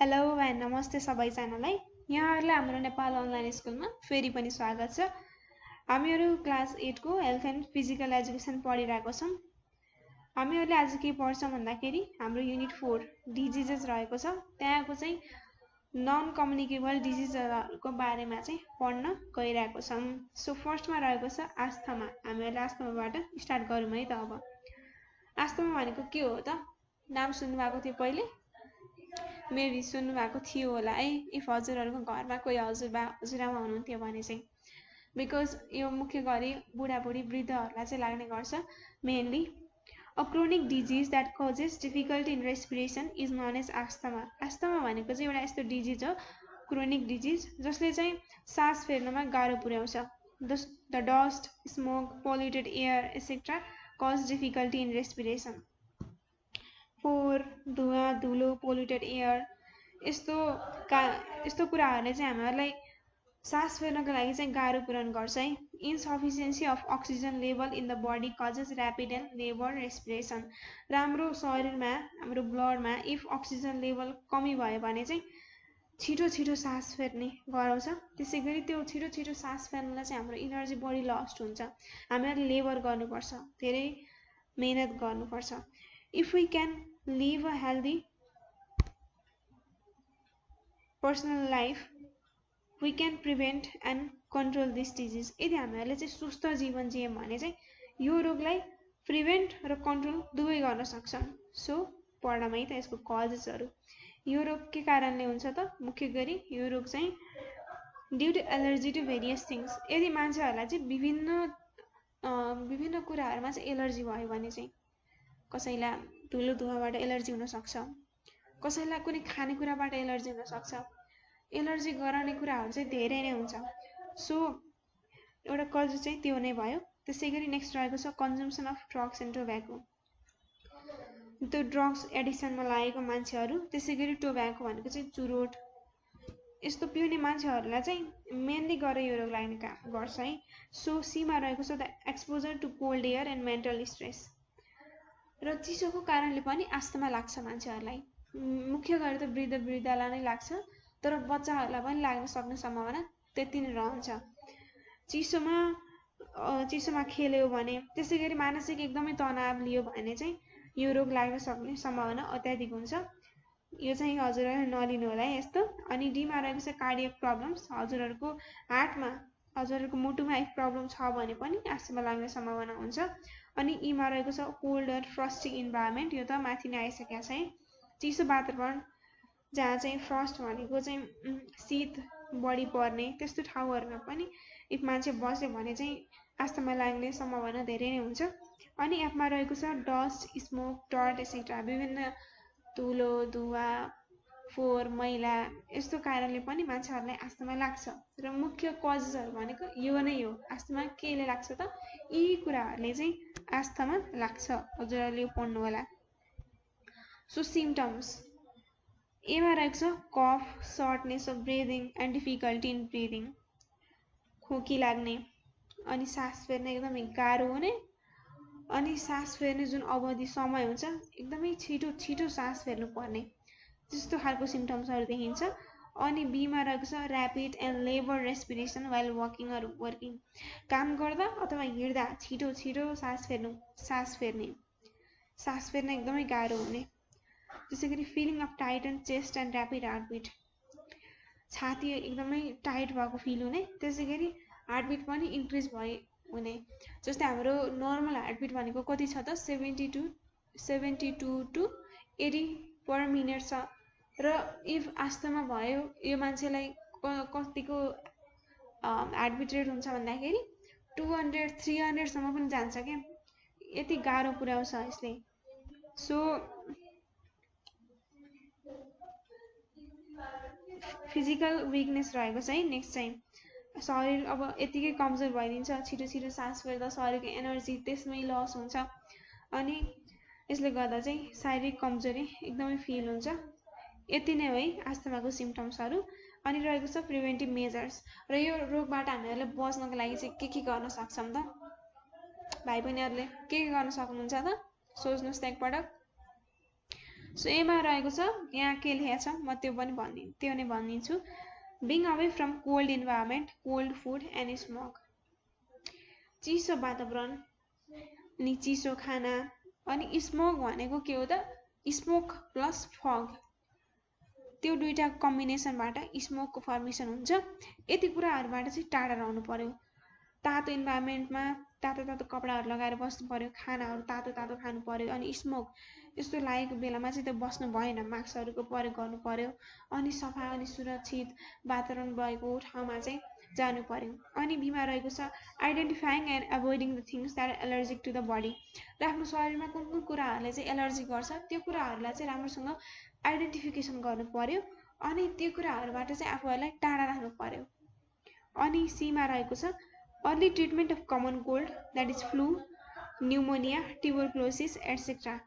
Hello and नमस्ते सबैजनालाई। यहाँहरूलाई हाम्रो नेपाल अनलाइन स्कुलमा फेरि पनि स्वागत छ। हामीहरू क्लास 8 को हेल्थ एन्ड फिजिकल एजुकेसन पढिरहेको छौँ। हामीहरूले आज के पढ्छौँ भन्दाखेरि हाम्रो युनिट 4 डिजिजेस रहेको छ। त्यहाँको चाहिँ नन कम्युनिकेबल डिजिजहरूको बारेमा चाहिँ पढ्न गइरहेको छौँ। सो फर्स्टमा रहेको छ आस्थमा। हामीहरूले आस्थमाबाट स्टार्ट गरौँ है त। अब आस्थमा भनेको के हो त? नाम सुन्नुभएको थियो पहिले? मेबी सुन्नुभएको थियो होला है। इफ हजुरहरूको घरमा कोही हजुरआमा हुनुहुन्थ्यो भने चाहिँ, बिकज यो मुख्य गरी बुढाबुढी वृद्धहरूलाई चाहिँ लाग्ने गर्छ mainly. A chronic disease that causes difficulty in respiration is known as asthma. Asthma भनेको चाहिँ एउटा यस्तो डिजिज हो, क्रोनिक डिजिज, जसले चाहिँ सास फेर्नमा गाह्रो पुर्याउँछ। The dust, smoke, polluted air etcetera cause difficulty in respiration. फोहोर, धुवा, धुलो, पोल्युटेड एयर यस्तो कुराहरूले चाहिँ हामीहरूलाई सास फेर्नको लागि चाहिँ गाह्रो पुर्याउने गर्छ है। Insufficiency of oxygen level in the body causes rapid and labour respiration. र हाम्रो शरीरमा, हाम्रो ब्लडमा इफ अक्सिजन लेभल कमी भयो भने चाहिँ छिटो छिटो सास फेर्ने गराउँछ। त्यसै गरी त्यो छिटो छिटो सास फेर्नलाई चाहिँ हाम्रो इनर्जी बढी लस्ट हुन्छ। हामीहरूले लेबर गर्नुपर्छ, धेरै मेहनत गर्नुपर्छ। If we can live a healthy personal life, we can prevent and control this disease. यदि हामीहरूले चाहिँ सुस्त जीवन जियौँ भने चाहिँ यो रोगलाई प्रिभेन्ट र कन्ट्रोल दुवै गर्न सक्छौँ। सो पढौँ है त यसको कजेसहरू। यो रोग के कारणले हुन्छ त? मुख्य गरी यो रोग चाहिँ due to allergy to various things. यदि मान्छेहरूलाई चाहिँ विभिन्न कुराहरूमा चाहिँ एलर्जी भयो भने चाहिँ, कसैलाई धुलो धुवाबाट एलर्जी हुनसक्छ, कसैलाई कुनै खानेकुराबाट एलर्जी हुनसक्छ। एलर्जी गराउने कुराहरू चाहिँ धेरै नै हुन्छ। सो एउटा कज चाहिँ त्यो नै भयो। त्यसै गरी नेक्स्ट रहेको छ consumption of drugs and tobacco. त्यो ड्रग्स एडिक्सनमा लागेको मान्छेहरू, त्यसै गरी टोब्याको भनेको चाहिँ चुरोट, यस्तो पिउने मान्छेहरूलाई चाहिँ मेनली गरेर यो रोग लाग्ने काम गर्छ है। सो सीमा रहेको छ the exposure to cold air and mental stress. र चिसोको कारणले पनि आस्थमा लाग्छ मान्छेहरूलाई। मुख्य गरी त वृद्धलाई नै लाग्छ, तर बच्चाहरूलाई पनि लाग्न सक्ने सम्भावना त्यति नै रहन्छ। चिसोमा खेल्यो भने, त्यसै गरी मानसिक एकदमै तनाव लियो भने चाहिँ यो रोग लाग्न सक्ने सम्भावना अत्याधिक हुन्छ। यो चाहिँ हजुरहरूले नलिनु होला है यस्तो। अनि डीमा रहेको छ कार्डियक प्रब्लम्स। हजुरहरूको हार्टमा, हजुरहरूको मुटुमा एक प्रब्लम छ भने पनि आस्थमा लाग्ने सम्भावना हुन्छ। अनि इमा रहेको छ कोल्ड र फ्रस्टी इन्भाइरोमेन्ट। यो त माथि नै आइसकेको छ है। चिसो वातावरण जहाँ चाहिँ फ्रस्ट भनेको चाहिँ शीत बढी पर्ने त्यस्तो ठाउँहरूमा पनि इफ मान्छे बस्यो भने चाहिँ आस्थमा लाग्ने सम्भावना धेरै नै हुन्छ। अनि एफमा रहेको छ डस्ट, स्मोक, डर्ट एसेट्रा। विभिन्न धुलो, धुवा, फोहोर, मैला यस्तो कारणले पनि मान्छेहरूलाई आस्थमा लाग्छ। र मुख्य कजेसहरू भनेको यो नै हो। आस्थमा केले लाग्छ त? यी कुराहरूले चाहिँ आस्थमा लाग्छ। हजुरहरूले यो पढ्नु होला। सो सिम्टम्स एमा रहेको छ cough, shortness of breathing and difficulty in breathing. खोकी लाग्ने, अनि सास फेर्ने एकदमै गाह्रो हुने, अनि सास फेर्ने जुन अवधि समय हुन्छ एकदमै छिटो छिटो सास फेर्नु पर्ने, त्यस्तो खालको सिम्टम्सहरू देखिन्छ। अनि बीमा रहेको छ rapid and labour respiration while walking or working. काम गर्दा अथवा हिँड्दा छिटो छिटो सास फेर्ने एकदमै गाह्रो हुने। त्यसै गरी feeling of tight and chest and rapid heartbeat. छाती एकदमै टाइट भएको फिल हुने, त्यसै गरी हार्टबिट पनि इन्क्रिज हुने। जस्तै हाम्रो नर्मल हार्टबिट भनेको कति छ त? 72 टु 80 पर मिनट छ। र इफ आस्थमा भयो यो मान्छेलाई कतिको हार्टबिट रेट हुन्छ भन्दाखेरि 200-300 सम्म पनि जान्छ क्या। यति गाह्रो पुर्याउँछ यसले। सो फिजिकल विकनेस रहेको छ है। नेक्स्ट चाहिँ शरीर अब यतिकै कमजोर भइदिन्छ, छिटो छिटो सास फेर्दा शरीरको एनर्जी त्यसमै लस हुन्छ। अनि यसले गर्दा चाहिँ शारीरिक कमजोरी एकदमै फिल हुन्छ। यति नै हो है आस्थमाको सिम्टम्सहरू। अनि रहेको छ प्रिभेन्टिभ मेजर्स। र यो रोगबाट हामीहरूले बच्नको लागि चाहिँ के गर्न सक्छौँ त? भाइ बहिनीहरूले के गर्न सक्नुहुन्छ त? सोच्नुहोस् त एकपटक। सो एमा रहेको छ यहाँ के लेखेको छ म त्यो नै भनिदिन्छु being away from cold environment, cold food and smoke. चिसो वातावरण अनि चिसो खाना अनि स्मोक भनेको के हो त स्मोक प्लस फग त्यो दुईटा कम्बिनेसनबाट स्मोकको फर्मेसन हुन्छ यति कुराहरुबाट चाहिँ टाढा रहनु पर्यो तातो इन्भाइरोमेन्टमा तातो तातो कपडाहरु लगाएर बस्नु पर्यो खानाहरु तातो तातो खानु पर्यो अनि स्मोक यस्तो लागेको बेलामा चाहिँ त्यो बस्नु भएन मास्कहरुको प्रयोग गर्नु पर्यो अनि सफा अनि सुरक्षित वातावरण भएको ठाउँमा चाहिँ जानु पर्यो अनि बिमा रहेको छ identifying and avoiding the things that are allergic to the body र आफ्नो शरीरमा कुन कुन कुराहरुले चाहिँ एलर्जी गर्छ त्यो कुराहरुलाई चाहिँ राम्रोसँग आइडेन्टिफिकेसन गर्नु पर्यो अनि त्यो कुराहरुबाट चाहिँ आफूहरुलाई टाढा राख्नु पर्यो अनि सी मा रहेको छ early treatment of common cold that is flu pneumonia tuberculosis etcetera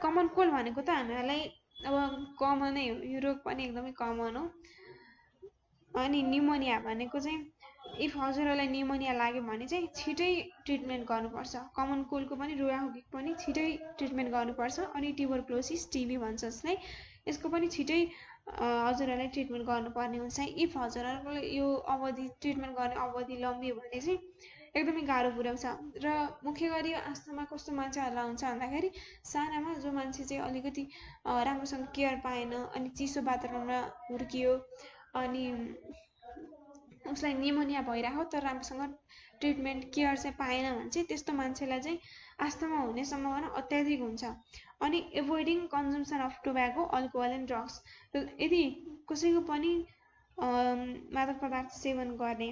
common cold भनेको त हामीलाई अब कमन नै हो यो रोग पनि एकदमै कमन हो अनि न्युमोनिया भनेको चाहिँ इफ हजुरलाई न्युमोनिया लाग्यो भने चाहिँ छिटै ट्रिटमेन्ट गर्नुपर्छ कमन कोल्डको पनि रोगाखोकी पनि छिटै ट्रिटमेन्ट गर्नुपर्छ अनि ट्युबरक्लोसिस टीबी भन्छ जसलाई यसको पनि छिटै हजुरलाई ट्रिटमेन्ट गर्नुपर्ने हुन्छ इफ हजुरले यो अवधि ट्रिटमेन्ट गर्ने अवधि लम्बियो भने चाहिँ एकदमै गाह्रो पुर्याउँछ र मुख्य गरी आस्थमा कस्तो मान्छेहरुलाई हुन्छ भन्दाखेरि सानामा जो मान्छे चाहिँ अलिकति राम्रोसँग केयर पाएन अनि चिसो वातावरणमा हुर्कियो अनि उसलाई न्युमोनिया भइराख्यो तर राम्रोसँग ट्रिटमेन्ट केयर चाहिँ पाएन भने चाहिँ त्यस्तो मान्छेलाई चाहिँ आस्थमा हुने सम्भावना अत्याधिक हुन्छ अनि एभोइडिङ consumption of tobacco alcohol and drugs यदि कसैको पनि मादक पदार्थ सेवन गर्ने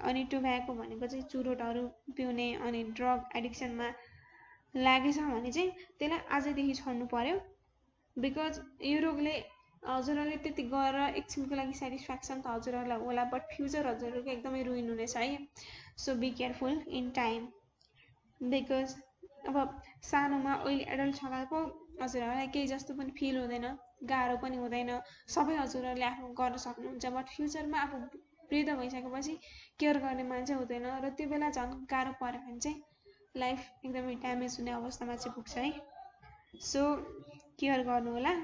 अनि टोब्याको भनेको चाहिँ चुरोटहरु पिउने अनि ड्रग एडिक्सनमा लागेछ भने चाहिँ त्यसलाई आजैदेखि छोड्नु पर्यो बिकज यो रोगले हजुरले त्यति गरेर एकछिनको लागि स्याटिस्फ्याक्सन त हजुरलाई होला बट फ्युचर हजुरको एकदमै रुइन हुनेछ है so be careful in time because अब सानोमा अहिले एडल्ट छँदा पो हजुरलाई केही जस्तो पनि फिल हुँदैन गाह्रो पनि हुँदैन सबै हजुरले आफू गर्न सक्नुहुन्छ बट फ्युचरमा आफू वृद्ध भइसकेपछि केयर गर्ने मान्छे हुँदैन र त्यो बेला झन् गाह्रो पर्यो भने चाहिँ लाइफ एकदमै ड्यामेज हुने अवस्थामा चाहिँ पुग्छ है सो केयर गर्नु होला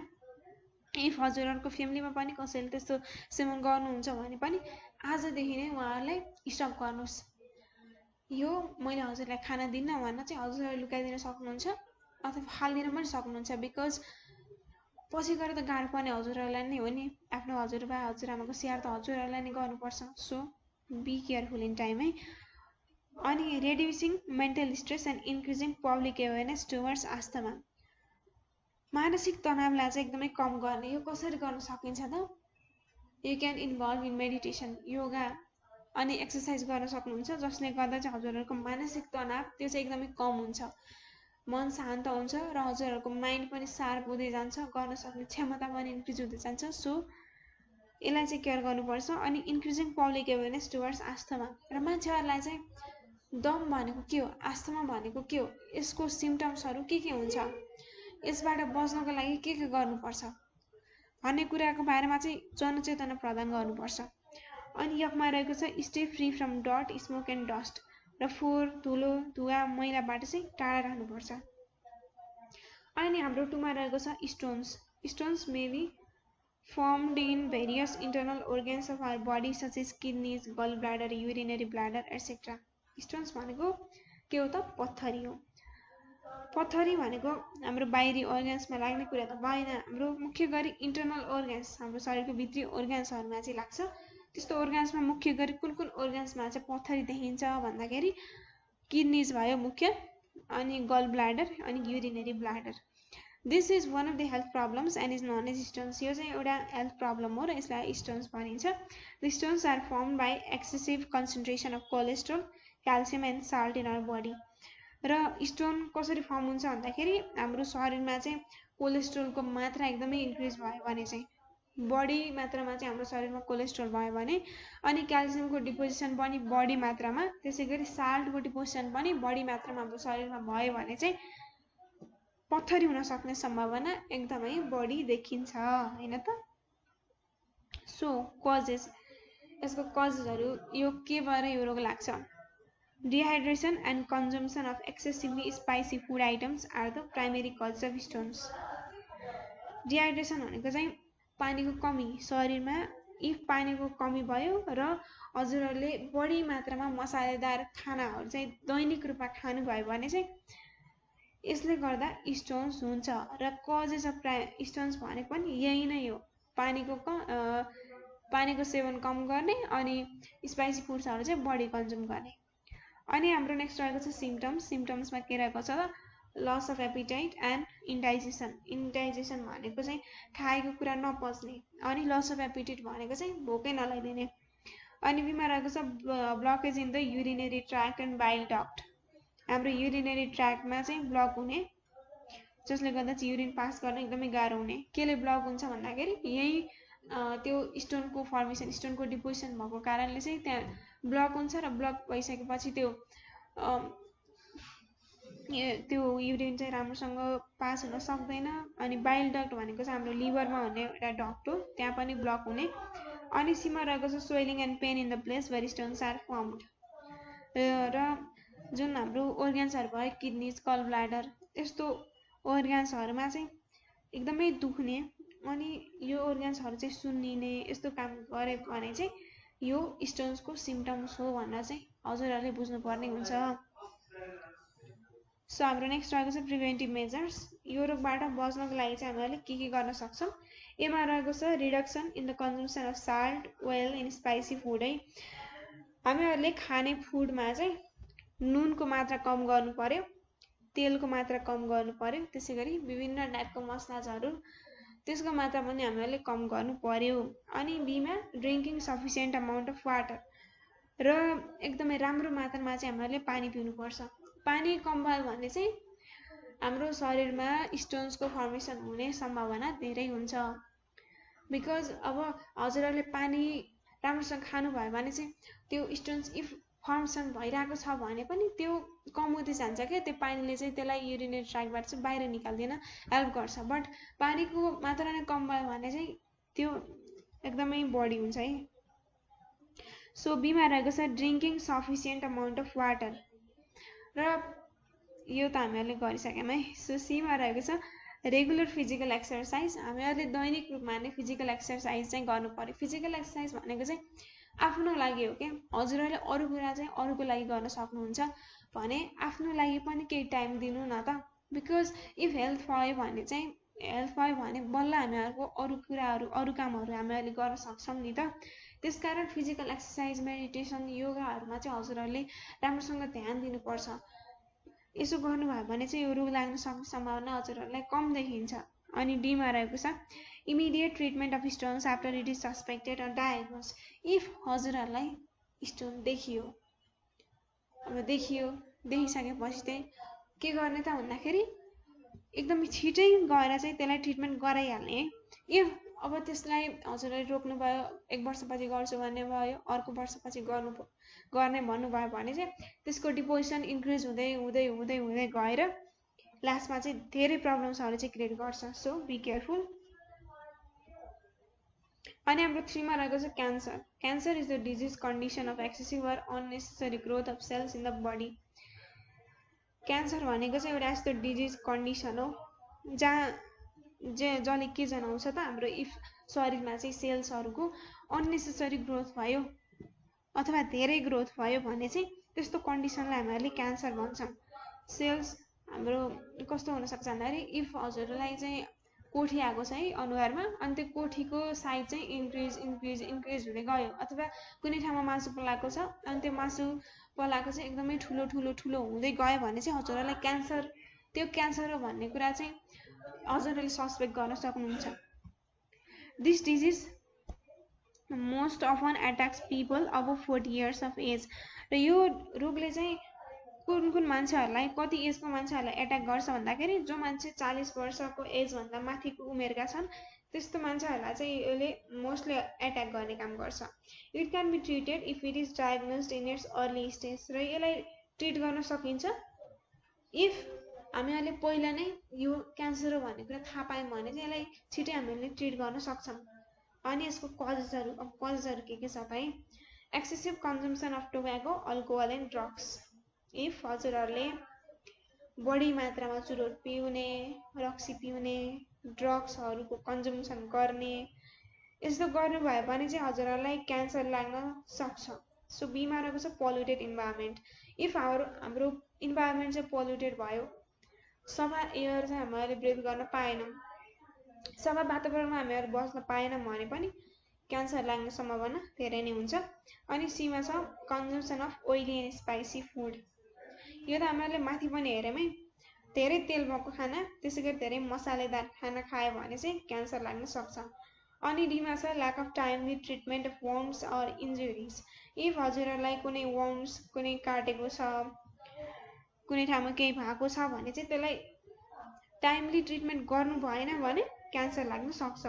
इफ हजुरहरुको फ्यामिलीमा पनि कसैले त्यस्तो सेवन गर्नुहुन्छ भने पनि आजदेखि नै उहाँहरुलाई स्टप गर्नुस् यो मैले हजुरलाई खाना दिन्न भन्न चाहिँ हजुरले लुकाइदिन सक्नुहुन्छ अथवा हाल्दिन पनि सक्नुहुन्छ बिकज पछि गएर त गाह्रो पर्ने हजुरहरुलाई नै हो नि आफ्नो हजुरबा हजुरआमाको स्याहार त हजुरहरुलाई नै गर्नुपर्छ so be careful in time है अनि reducing mental stress and increasing public awareness towards asthma मानसिक तनावलाई चाहिँ एकदमै कम गर्ने यो कसरी गर्न सकिन्छ त you can involve in meditation yoga अनि एक्सरसाइज गर्न सक्नुहुन्छ जसले गर्दा चाहिँ हजुरहरुको मानसिक तनाव त्यो चाहिँ एकदमै कम हुन्छ मन शान्त हुन्छ र हजुरहरुको माइन्ड पनि शार्प हुँदै जान्छ गर्न सक्ने क्षमता पनि इन्क्रिज हुँदै जान्छ सो यसलाई चाहिँ केयर गर्नुपर्छ अनि increasing public awareness towards asthma र मान्छेहरुलाई चाहिँ दम भनेको के हो आस्थमा भनेको के हो यसको सिम्पटम्सहरु के हुन्छ यसबाट बच्नको लागि के गर्नुपर्छ भन्ने कुराको बारेमा चाहिँ जनचेतना प्रदान गर्नुपर्छ अनि यसमा रहेको छ stay free from dot smoke and dust र फोहोर धुलो धुवा मैलाबाट चाहिँ टाढा राख्नुपर्छ अनि हाम्रो टुमा रहेको छ stones may be formed in various internal organs of our body such as kidneys, gallbladder, urinary bladder, etc. Stones भनेको के हो त पत्थरी हो पत्थरी भनेको हाम्रो बाहिरी organsमा लाग्ने कुरा त भएन हाम्रो मुख्य गरी internal organs हाम्रो शरीरको भित्री organsहरुमा चाहिँ लाग्छ त्यस्तो organsमा मुख्य गरी कुन organsमा चाहिँ पत्थरी देखिन्छ भन्दाखेरि kidneys भयो मुख्य अनि gallbladder अनि urinary bladder This is one of the health problems and is known as stones. यो चाहिँ एउटा health problem हो र यसलाई stones भनिन्छ. The stones are formed by excessive concentration of cholesterol, calcium and salt in our body. र stone कसरी form हुन्छ भन्दाखेरि हाम्रो शरीरमा चाहिँ कोलेस्ट्रोलको मात्रा एकदमै इन्क्रिज भयो भने चाहिँ बढी मात्रामा चाहिँ हाम्रो शरीरमा कोलेस्ट्रोल भयो भने अनि क्याल्सियमको डिपोजिसन पनि बढी मात्रामा त्यसैगरी साल्टको डिपोजिसन पनि बढी मात्रामा हाम्रो शरीरमा भयो भने चाहिँ पत्थरी हुन सक्ने सम्भावना एकदमै बढी देखिन्छ हैन त सो कजेस यसको कजेसहरु यो के भएर यो रोग लाग्छ dehydration and consumption of excessively spicy food items are the primary causes of stones dehydration भनेको चाहिँ पानीको कमी शरीरमा इफ पानीको कमी भयो र हजुरहरूले बढी मात्रामा मसालेदार खानाहरू चाहिँ दैनिक रूपमा खानुभयो भने चाहिँ यसले गर्दा स्टोन्स हुन्छ र कजेस अफ स्टोन्स भनेको पनि यही नै हो पानीको सेवन कम गर्ने अनि स्पाइसी फुड्सहरू चाहिँ बढी कन्ज्युम गर्ने अनि हाम्रो नेक्स्ट रहेको छ सिम्टम्समा के रहेको छ त लस अफ एपिटाइट एन्ड इन्डाइजेसन भनेको चाहिँ खाएको कुरा नपच्ने अनि लस अफ एपिटाइट भनेको चाहिँ भोकै नलाइदिने अनि बिमा रहेको छ blockage in the urinary tract and bile duct हाम्रो युरिनेरी ट्र्याक्टमा चाहिँ ब्लक हुने जसले गर्दा चाहिँ युरिन पास गर्न एकदमै गाह्रो हुने केले ब्लक हुन्छ भन्दाखेरि यही त्यो स्टोनको फर्मेसन स्टोनको डिपोजिसन भएको कारणले चाहिँ त्यहाँ ब्लक हुन्छ र ब्लक भइसकेपछि त्यो युरिन चाहिँ राम्रोसँग पास हुन सक्दैन अनि बाइल डक्ट भनेको चाहिँ हाम्रो लिभरमा हुने एउटा डक्ट हो त्यहाँ पनि ब्लक हुने अनि सीमा रहेको छ swelling and pain in the place where stones are formed र जुन हाम्रो organsहरु भयो किडनीज गल ब्ल्याडर यस्तो organsहरुमा चाहिँ एकदमै दुख्ने अनि यो organsहरु चाहिँ सुन्निने यस्तो काम गरे भने चाहिँ यो स्टोन्सको सिम्पटम्स हो भनेर चाहिँ हजुरहरुले बुझ्नु पर्ने हुन्छ सो हाम्रो नेक्स्ट रहेको छ प्रिभेन्टिभ मेजर्स यो रोगबाट बच्नको लागि चाहिँ हामीले के गर्न सक्छौं एमा रहेको छ reduction in the consumption of salt oil in spicy food है हामीहरुले खाने फुडमा चाहिँ नुनको मात्रा कम गर्नु पर्यो तेलको मात्रा कम गर्नु पर्यो त्यसैगरी विभिन्न टाइपको मसलाजहरु त्यसको मात्रा पनि हामीहरुले कम गर्नु पर्यो अनि बीमा ड्रिंकिङ सफिसिएन्ट अमाउन्ट अफ वाटर र एकदमै राम्रो मात्रामा चाहिँ हामीहरुले पानी पिउनु पर्छ पानी कम भयो भने चाहिँ हाम्रो शरीरमा स्टोन्सको फर्मेसन हुने सम्भावना धेरै हुन्छ बिकज अब हजुरहरुले पानी राम्रोसँग खानु भयो भने चाहिँ त्यो स्टोन्स इफ फर्मेसन भइराको छ भने पनि त्यो कम हुँदै जान्छ के त्यो पानीले चाहिँ त्यसलाई युरिनेरी ट्र्याक्टबाट चाहिँ बाहिर निकाल्दिन हेल्प गर्छ बट पानीको मात्रा नै कम भयो भने चाहिँ त्यो एकदमै बढी हुन्छ है सो बीमा रहेको छ ड्रिंकिङ सफिसिएन्ट अमाउन्ट अफ वाटर र यो त हामीहरुले गरिसक्यौं है सो सीमा रहेको छ रेगुलर फिजिकल एक्सरसाइज हामीहरुले दैनिक रूपमा नै फिजिकल एक्सरसाइज चाहिँ गर्नु पर्यो फिजिकल एक्सरसाइज भनेको चाहिँ आफ्नो लागि हो के हजुरहरुले अरु कुरा चाहिँ अरुको लागि गर्न सक्नुहुन्छ भने आफ्नो लागि पनि केही टाइम दिनु न त बिकज इफ हेल्थ भयो भने बल्ल हामीहरुको अरु कुराहरु अरु कामहरु हामीहरुले गर्न सक्छौं नि त त्यसकारण फिजिकल एक्सरसाइज मेडिटेसन योगाहरुमा चाहिँ हजुरहरुले राम्रोसँग ध्यान दिनुपर्छ यसो गर्नुभयो भने चाहिँ यो रोग लाग्न सक्ने सम्भावना हजुरहरुलाई कम देखिन्छ अनि डी मा रहेको छ immediate treatment of stones after it is suspected or diagnose if हजुरहरुलाई स्टोन देखिसकेपछि चाहिँ के गर्ने त भन्दाखेरि एकदमै छिटै गएर चाहिँ त्यसलाई ट्रिटमेन्ट गराइहाल्ने इफ अब त्यसलाई हजुरहरुले रोक्नु भयो 1 वर्षपछि गर्छु भन्ने भयो अर्को वर्षपछि गर्ने भन्नुभयो भने चाहिँ त्यसको डिपोजिसन इन्क्रिज हुँदै गएर लास्टमा चाहिँ धेरै प्रब्लम्सहरु चाहिँ क्रिएट गर्छ सो बी केयरफुल अनि हाम्रो 3 मा रहेको छ cancer is the disease condition of excessive or unnecessary growth of cells in the body cancer भनेको चाहिँ एउटा यस्तो डिजीज कन्डिसन हो जसले के जनाउँछ त हाम्रो इफ शरीरमा चाहिँ सेल्सहरुको अननेसेसरी ग्रोथ भयो अथवा धेरै ग्रोथ भयो भने चाहिँ त्यस्तो कन्डिसनलाई हामीहरुले क्यान्सर भन्छौं सेल्स हाम्रो कस्तो हुन सक्छ भन्दाखेरि इफ हजुरलाई चाहिँ कोठी आएको छ है अनुहारमा अनि त्यो कोठीको साइज चाहिँ इन्क्रिज हुँदै गयो अथवा कुनै ठाउँमा मासु पलाएको छ अनि त्यो मासु पलाएको चाहिँ एकदमै ठुलो हुँदै गयो भने चाहिँ हजुरलाई त्यो क्यान्सर हो भन्ने कुरा चाहिँ हजुरले सस्पेक्ट गर्न सक्नुहुन्छ this disease most often attacks people above 40 years of age र यो रोगले चाहिँ कुन मान्छेहरुलाई कति एजको मान्छेहरुलाई अट्याक गर्छ भन्दाखेरि जो मान्छे 40 वर्षको एज भन्दा माथिको उमेरका छन् त्यस्तो मान्छेहरुलाई चाहिँ यसले मोस्टली अट्याक गर्ने काम गर्छ it can be treated if it is diagnosed in its early stage र यसलाई ट्रिट गर्न सकिन्छ इफ हामीहरुले पहिला नै यो क्यान्सर हो भन्ने कुरा थाहा पायौं भने चाहिँ यसलाई छिटै हामीले ट्रिट गर्न सक्छौं अनि यसको कजेसहरु के छ त excessive consumption of tobacco alcohol and drugs if हजुरहरुले बढी मात्रामा चुरोट पिउने रक्सी पिउने ड्रग्सहरूको कन्जम्सन गर्ने यस्तो गर्नुभयो भने चाहिँ हजुरहरूलाई क्यान्सर लाग्न सक्छ। सो बीमा रहेको छ पोल्युटेड इन्भाइरोमेन्ट। इफ हाम्रो इन्भाइरोमेन्ट चाहिँ पोल्युटेड भयो, सफा एयर चाहिँ हामीले ब्रिथ गर्न पाएनौँ, सफा वातावरणमा हामीहरू बस्न पाएनौँ भने पनि क्यान्सर लाग्ने सम्भावना धेरै नै हुन्छ। अनि सीमा छ consumption of oily and spicy food. यो त हामीहरूले माथि पनि हेऱ्यौँ, धेरै तेल भएको खाना, त्यसै गरी धेरै मसालेदार खाना खायो भने चाहिँ क्यान्सर लाग्न सक्छ। अनि डीमा छ lack of timely treatment of wounds or injuries. If हजुरहरूलाई कुनै वन्ड्स कुनै काटेको छ, कुनै ठाउँमा केही भएको छ भने चाहिँ त्यसलाई टाइमली ट्रिटमेन्ट गर्नु भएन भने क्यान्सर लाग्न सक्छ।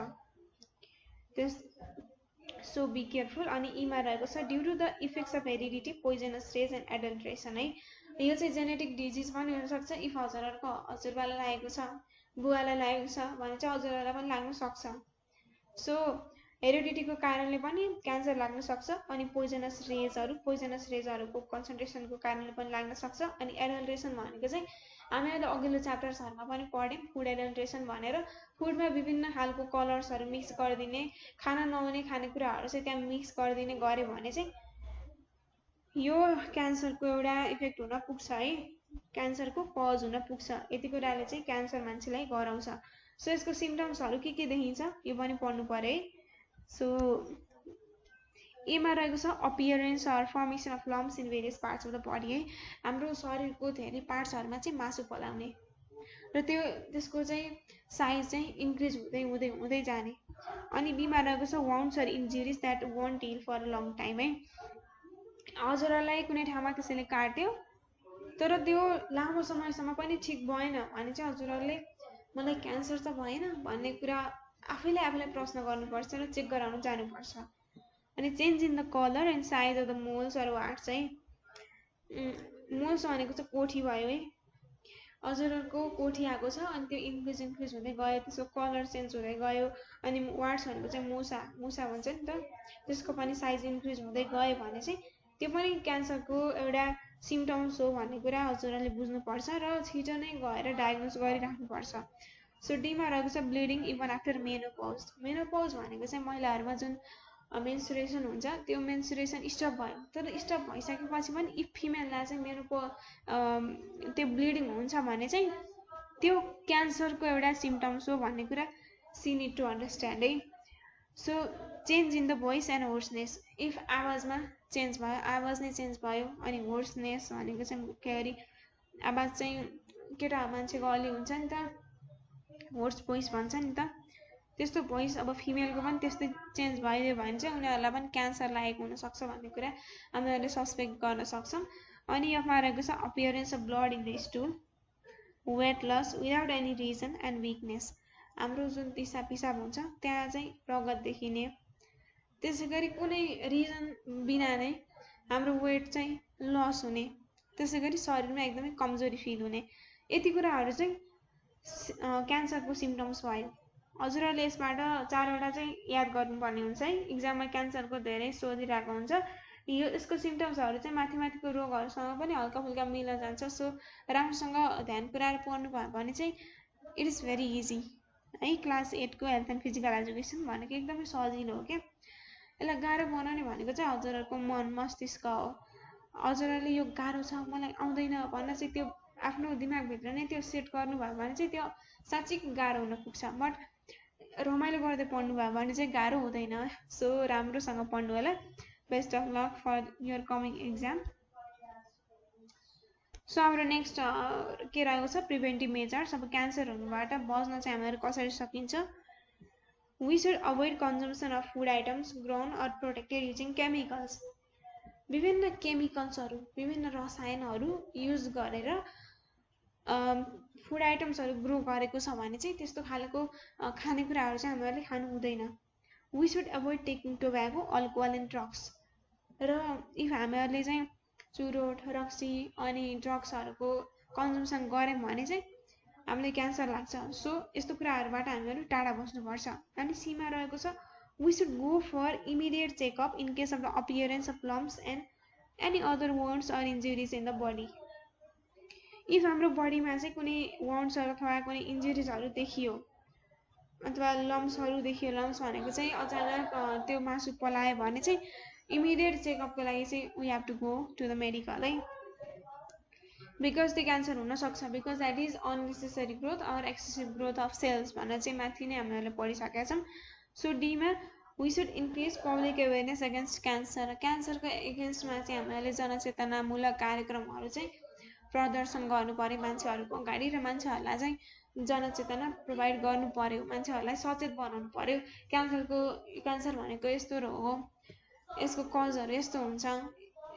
So be careful. अनि ईमा रहेको छ due to the effects of heredity, poisonous rays and adulteration है। यो चाहिँ जेनेटिक डिजिज पनि हुनसक्छ। इफ हजुरहरूको हजुरबालाई लागेको छ, बुवालाई लागेको छ भने चाहिँ हजुरहरूलाई पनि लाग्न सक्छ। सो हेरिडिटीको कारणले पनि क्यान्सर लाग्न सक्छ। अनि पोइजनस रेजहरूको कन्सन्ट्रेसनको कारणले पनि लाग्न सक्छ। अनि एडल्ट्रेसन भनेको चाहिँ हामीहरूले अघिल्लो च्याप्टर्सहरूमा पनि पढ्यौँ फुड एडल्ट्रेसन भनेर। फुडमा विभिन्न खालको कलर्सहरू मिक्स गरिदिने, खाना नहुने खानेकुराहरू चाहिँ त्यहाँ मिक्स गरिदिने गऱ्यो भने चाहिँ यो क्यान्सरको एउटा इफेक्ट हुन पुग्छ है, क्यान्सरको कज हुन पुग्छ। यति कुराले चाहिँ क्यान्सर मान्छेलाई गराउँछ। सो यसको सिम्टम्सहरू के देखिन्छ यो पनि पढ्नु पर्यो है। सो एमा रहेको छ appearance or formation of lumps in various parts of the body है। हाम्रो शरीरको धेरै पार्ट्सहरूमा चाहिँ मासु पलाउने र त्यसको चाहिँ साइज चाहिँ इन्क्रिज हुँदै हुँदै जाने। अनि बीमा रहेको छ wounds or injuries that won't heal for a long time है। हजुरहरूलाई कुनै ठाउँमा कसैले काट्यो तर त्यो लामो समयसम्म पनि ठिक भएन भने चाहिँ हजुरहरूले मलाई क्यान्सर त भएन भन्ने कुरा आफैलाई प्रश्न गर्नुपर्छ र चेक गराउन जानुपर्छ। अनि change in the colour and size of the moles or warts है। मोल्स भनेको चाहिँ कोठी भयो है। हजुरहरूको कोठी आएको छ अनि त्यो इन्क्रिज हुँदै गयो, त्यसको कलर चेन्ज हुँदै गयो। अनि वार्ट्स भनेको चाहिँ मुसा भन्छ नि त, त्यसको पनि साइज इन्क्रिज हुँदै गयो भने चाहिँ त्यो पनि क्यान्सरको एउटा सिम्टम्स हो भन्ने कुरा हजुरहरूले बुझ्नुपर्छ र छिटो नै गएर डायग्नोज गरिराख्नुपर्छ। सो डीमा रहेको छ bleeding even after menopause. Menopause भनेको चाहिँ महिलाहरूमा जुन मेन्सुरेसन हुन्छ त्यो मेन्सुरेसन स्टप भयो, तर स्टप भइसकेपछि पनि इफ फिमेललाई चाहिँ त्यो ब्लिडिङ हुन्छ भने चाहिँ त्यो क्यान्सरको एउटा सिम्टम्स हो भन्ने कुरा सी निड टु अन्डरस्ट्यान्ड है। So change in the voice and hoarseness. If आवाजमा चेन्ज भयो, आवाज नै चेन्ज भयो। अनि होर्सनेस भनेको चाहिँ के अरे आवाज चाहिँ केटा मान्छेको अलि हुन्छ नि त, होर्स भोइस भन्छ नि त, त्यस्तो भोइस अब फिमेलको पनि त्यस्तै चेन्ज भइदियो भने चाहिँ उनीहरूलाई पनि क्यान्सर लागेको हुनसक्छ भन्ने कुरा हामीहरूले सस्पेक्ट गर्न सक्छौँ। अनि यसमा रहेको छ appearance of blood in the stool, weight loss without any reason and weakness. हाम्रो जुन पिसाब हुन्छ त्यहाँ चाहिँ रगत देखिने, त्यसै गरी कुनै रिजन बिना नै हाम्रो वेट चाहिँ लस हुने, त्यसै गरी शरीरमा एकदमै कमजोरी फिल हुने, यति कुराहरू चाहिँ क्यान्सरको सिम्टम्स भयो। हजुरहरूले यसबाट 4वटा चाहिँ याद गर्नुपर्ने हुन्छ है। इक्जाममा क्यान्सरको धेरै सोधिरहेको हुन्छ। यसको सिम्टम्सहरू चाहिँ माथिको रोगहरूसँग पनि हल्का फुल्का मिल्न जान्छ। सो राम्रोसँग ध्यान पुऱ्याएर पढ्नु भयो भने चाहिँ इट इज भेरी इजी है। क्लास 8 को हेल्थ एन्ड फिजिकल एजुकेसन भनेको एकदमै सजिलो हो क्या। यसलाई गाह्रो बनाउने भनेको चाहिँ हजुरहरूको मन मस्तिष्क हो। हजुरहरूले यो गाह्रो छ मलाई आउँदैन भनेर चाहिँ त्यो आफ्नो दिमागभित्र नै त्यो सेट गर्नुभयो भने चाहिँ त्यो साँच्चै गाह्रो हुन पुग्छ। बट रमाइलो गर्दै पढ्नु भयो भने चाहिँ गाह्रो हुँदैन। सो राम्रोसँग पढ्नु होला। Best of luck for your coming exam. So हाम्रो नेक्स्ट के रहेको छ प्रिभेन्टिभ मेजर्स। अब क्यान्सर हुनुबाट बच्न चाहिँ हामीहरू कसरी सकिन्छ। We should avoid consumption of food items grown or protected using chemicals. विभिन्न केमिकल्सहरू, विभिन्न रसायनहरू युज गरेर फुड आइटम्सहरू ग्रो गरेको छ भने चाहिँ त्यस्तो खालको खानेकुराहरू चाहिँ हामीहरूले खानु हुँदैन। We should avoid taking tobacco, alcohol and drugs. र इफ हामीहरूले चाहिँ चुरोट, रक्सी अनि ड्रग्सहरूको कन्जम्सन गऱ्यौँ भने चाहिँ हामीले क्यान्सर लाग्छ। सो यस्तो कुराहरूबाट हामीहरू टाढा बस्नुपर्छ। अनि सीमा रहेको छ we should go for immediate checkup in case of the appearance of lumps and any other wounds or injuries in the body. If हाम्रो बडीमा चाहिँ कुनै वन्ड्सहरू अथवा कुनै इन्जुरिजहरू देखियो अथवा लम्सहरू देखियो, लम्स भनेको चाहिँ अचानक त्यो मासु पलायो भने चाहिँ इमिडिएट चेकअपको लागि चाहिँ we have to go to the medical है, बिकज त्यो क्यान्सर हुनसक्छ, because that is unnecessary growth or excessive growth of cells भनेर चाहिँ माथि नै हामीले पढिसकेका छौँ। सो डीमा we should increase public awareness against cancer. क्यान्सरको एगेन्स्टमा चाहिँ हामीले जनचेतनामूलक कार्यक्रमहरू चाहिँ प्रदर्शन गर्नु पर्यो मान्छेहरूको अगाडि, र मान्छेहरूलाई चाहिँ जनचेतना प्रोभाइड गर्नु पर्यो, मान्छेहरूलाई सचेत बनाउनु पर्यो। क्यान्सर भनेको यस्तो रोग हो, यसको कजहरू यस्तो हुन्छ,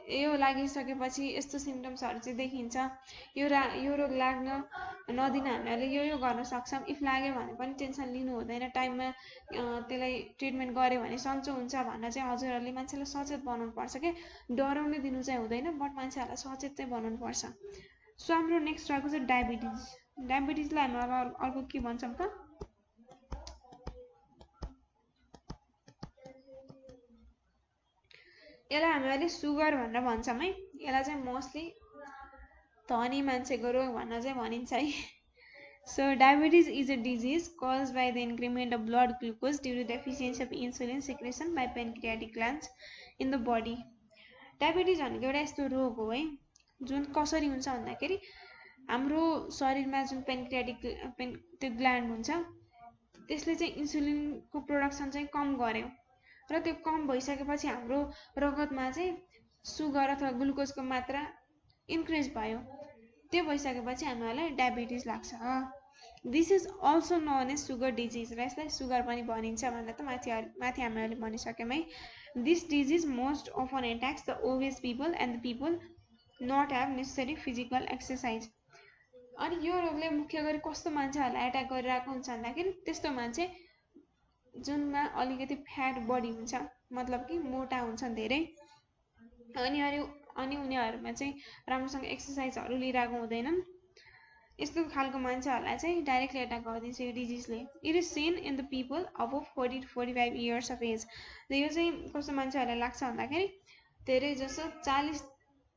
यो लागिसकेपछि यस्तो सिम्टम्सहरू चाहिँ देखिन्छ, यो रोग लाग्न नदिन हामीले यो गर्न सक्छौँ। इफ लाग्यो भने पनि टेन्सन लिनु हुँदैन, टाइममा त्यसलाई ट्रिटमेन्ट गऱ्यो भने सन्चो हुन्छ भनेर चाहिँ हजुरहरूले मान्छेलाई सचेत बनाउनु पर्छ क्या, डराउनु दिनु चाहिँ हुँदैन, बट मान्छेहरूलाई सचेत चाहिँ बनाउनु पर्छ। सो हाम्रो नेक्स्ट रहेको चाहिँ डायबिटिज। डायबिटिजलाई हामी अर्को के भन्छौँ त, यसलाई हामीले सुगर भनेर भन्छौँ है। यसलाई चाहिँ मोस्टली धनी मान्छेको रोग भनेर चाहिँ भनिन्छ है। So diabetes is a disease caused by the increment of blood glucose due to deficiency of insulin secretion by pancreatic glands in the body. Diabetes भनेको एउटा यस्तो रोग हो है, जुन कसरी हुन्छ भन्दाखेरि हाम्रो शरीरमा जुन त्यो ग्ल्यान्ड हुन्छ त्यसले चाहिँ इन्सुलिनको प्रोडक्सन चाहिँ कम गर्यो, र त्यो कम भइसकेपछि हाम्रो रगतमा चाहिँ सुगर अथवा ग्लुकोजको मात्रा इन्क्रिज भयो, त्यो भइसकेपछि हामीलाई डायबिटिज लाग्छ। This is also known as sugar disease, र यसलाई सुगर पनि भनिन्छ भनेर त माथि हामीले भनिसक्यौँ है। This disease most often attacks the obese people and the people not have necessary physical exercise. अनि यो रोगले मुख्य गरी कस्तो मान्छेहरूलाई एट्याक गरिरहेको हुन्छ भन्दाखेरि त्यस्तो मान्छे जुनमा अलिकति फ्याट बढी हुन्छ, मतलब कि मोटा हुन्छ धेरै, अनि उनीहरूमा चाहिँ राम्रोसँग एक्सर्साइजहरू लिइरहेको हुँदैनन्, यस्तो खालको मान्छेहरूलाई चाहिँ डाइरेक्टली एट्याक गरिदिन्छ यो डिजिजले। It is seen in the people above 40 to 45 years of age. यो चाहिँ कस्तो मान्छेहरूलाई लाग्छ भन्दाखेरि धेरै जसो 40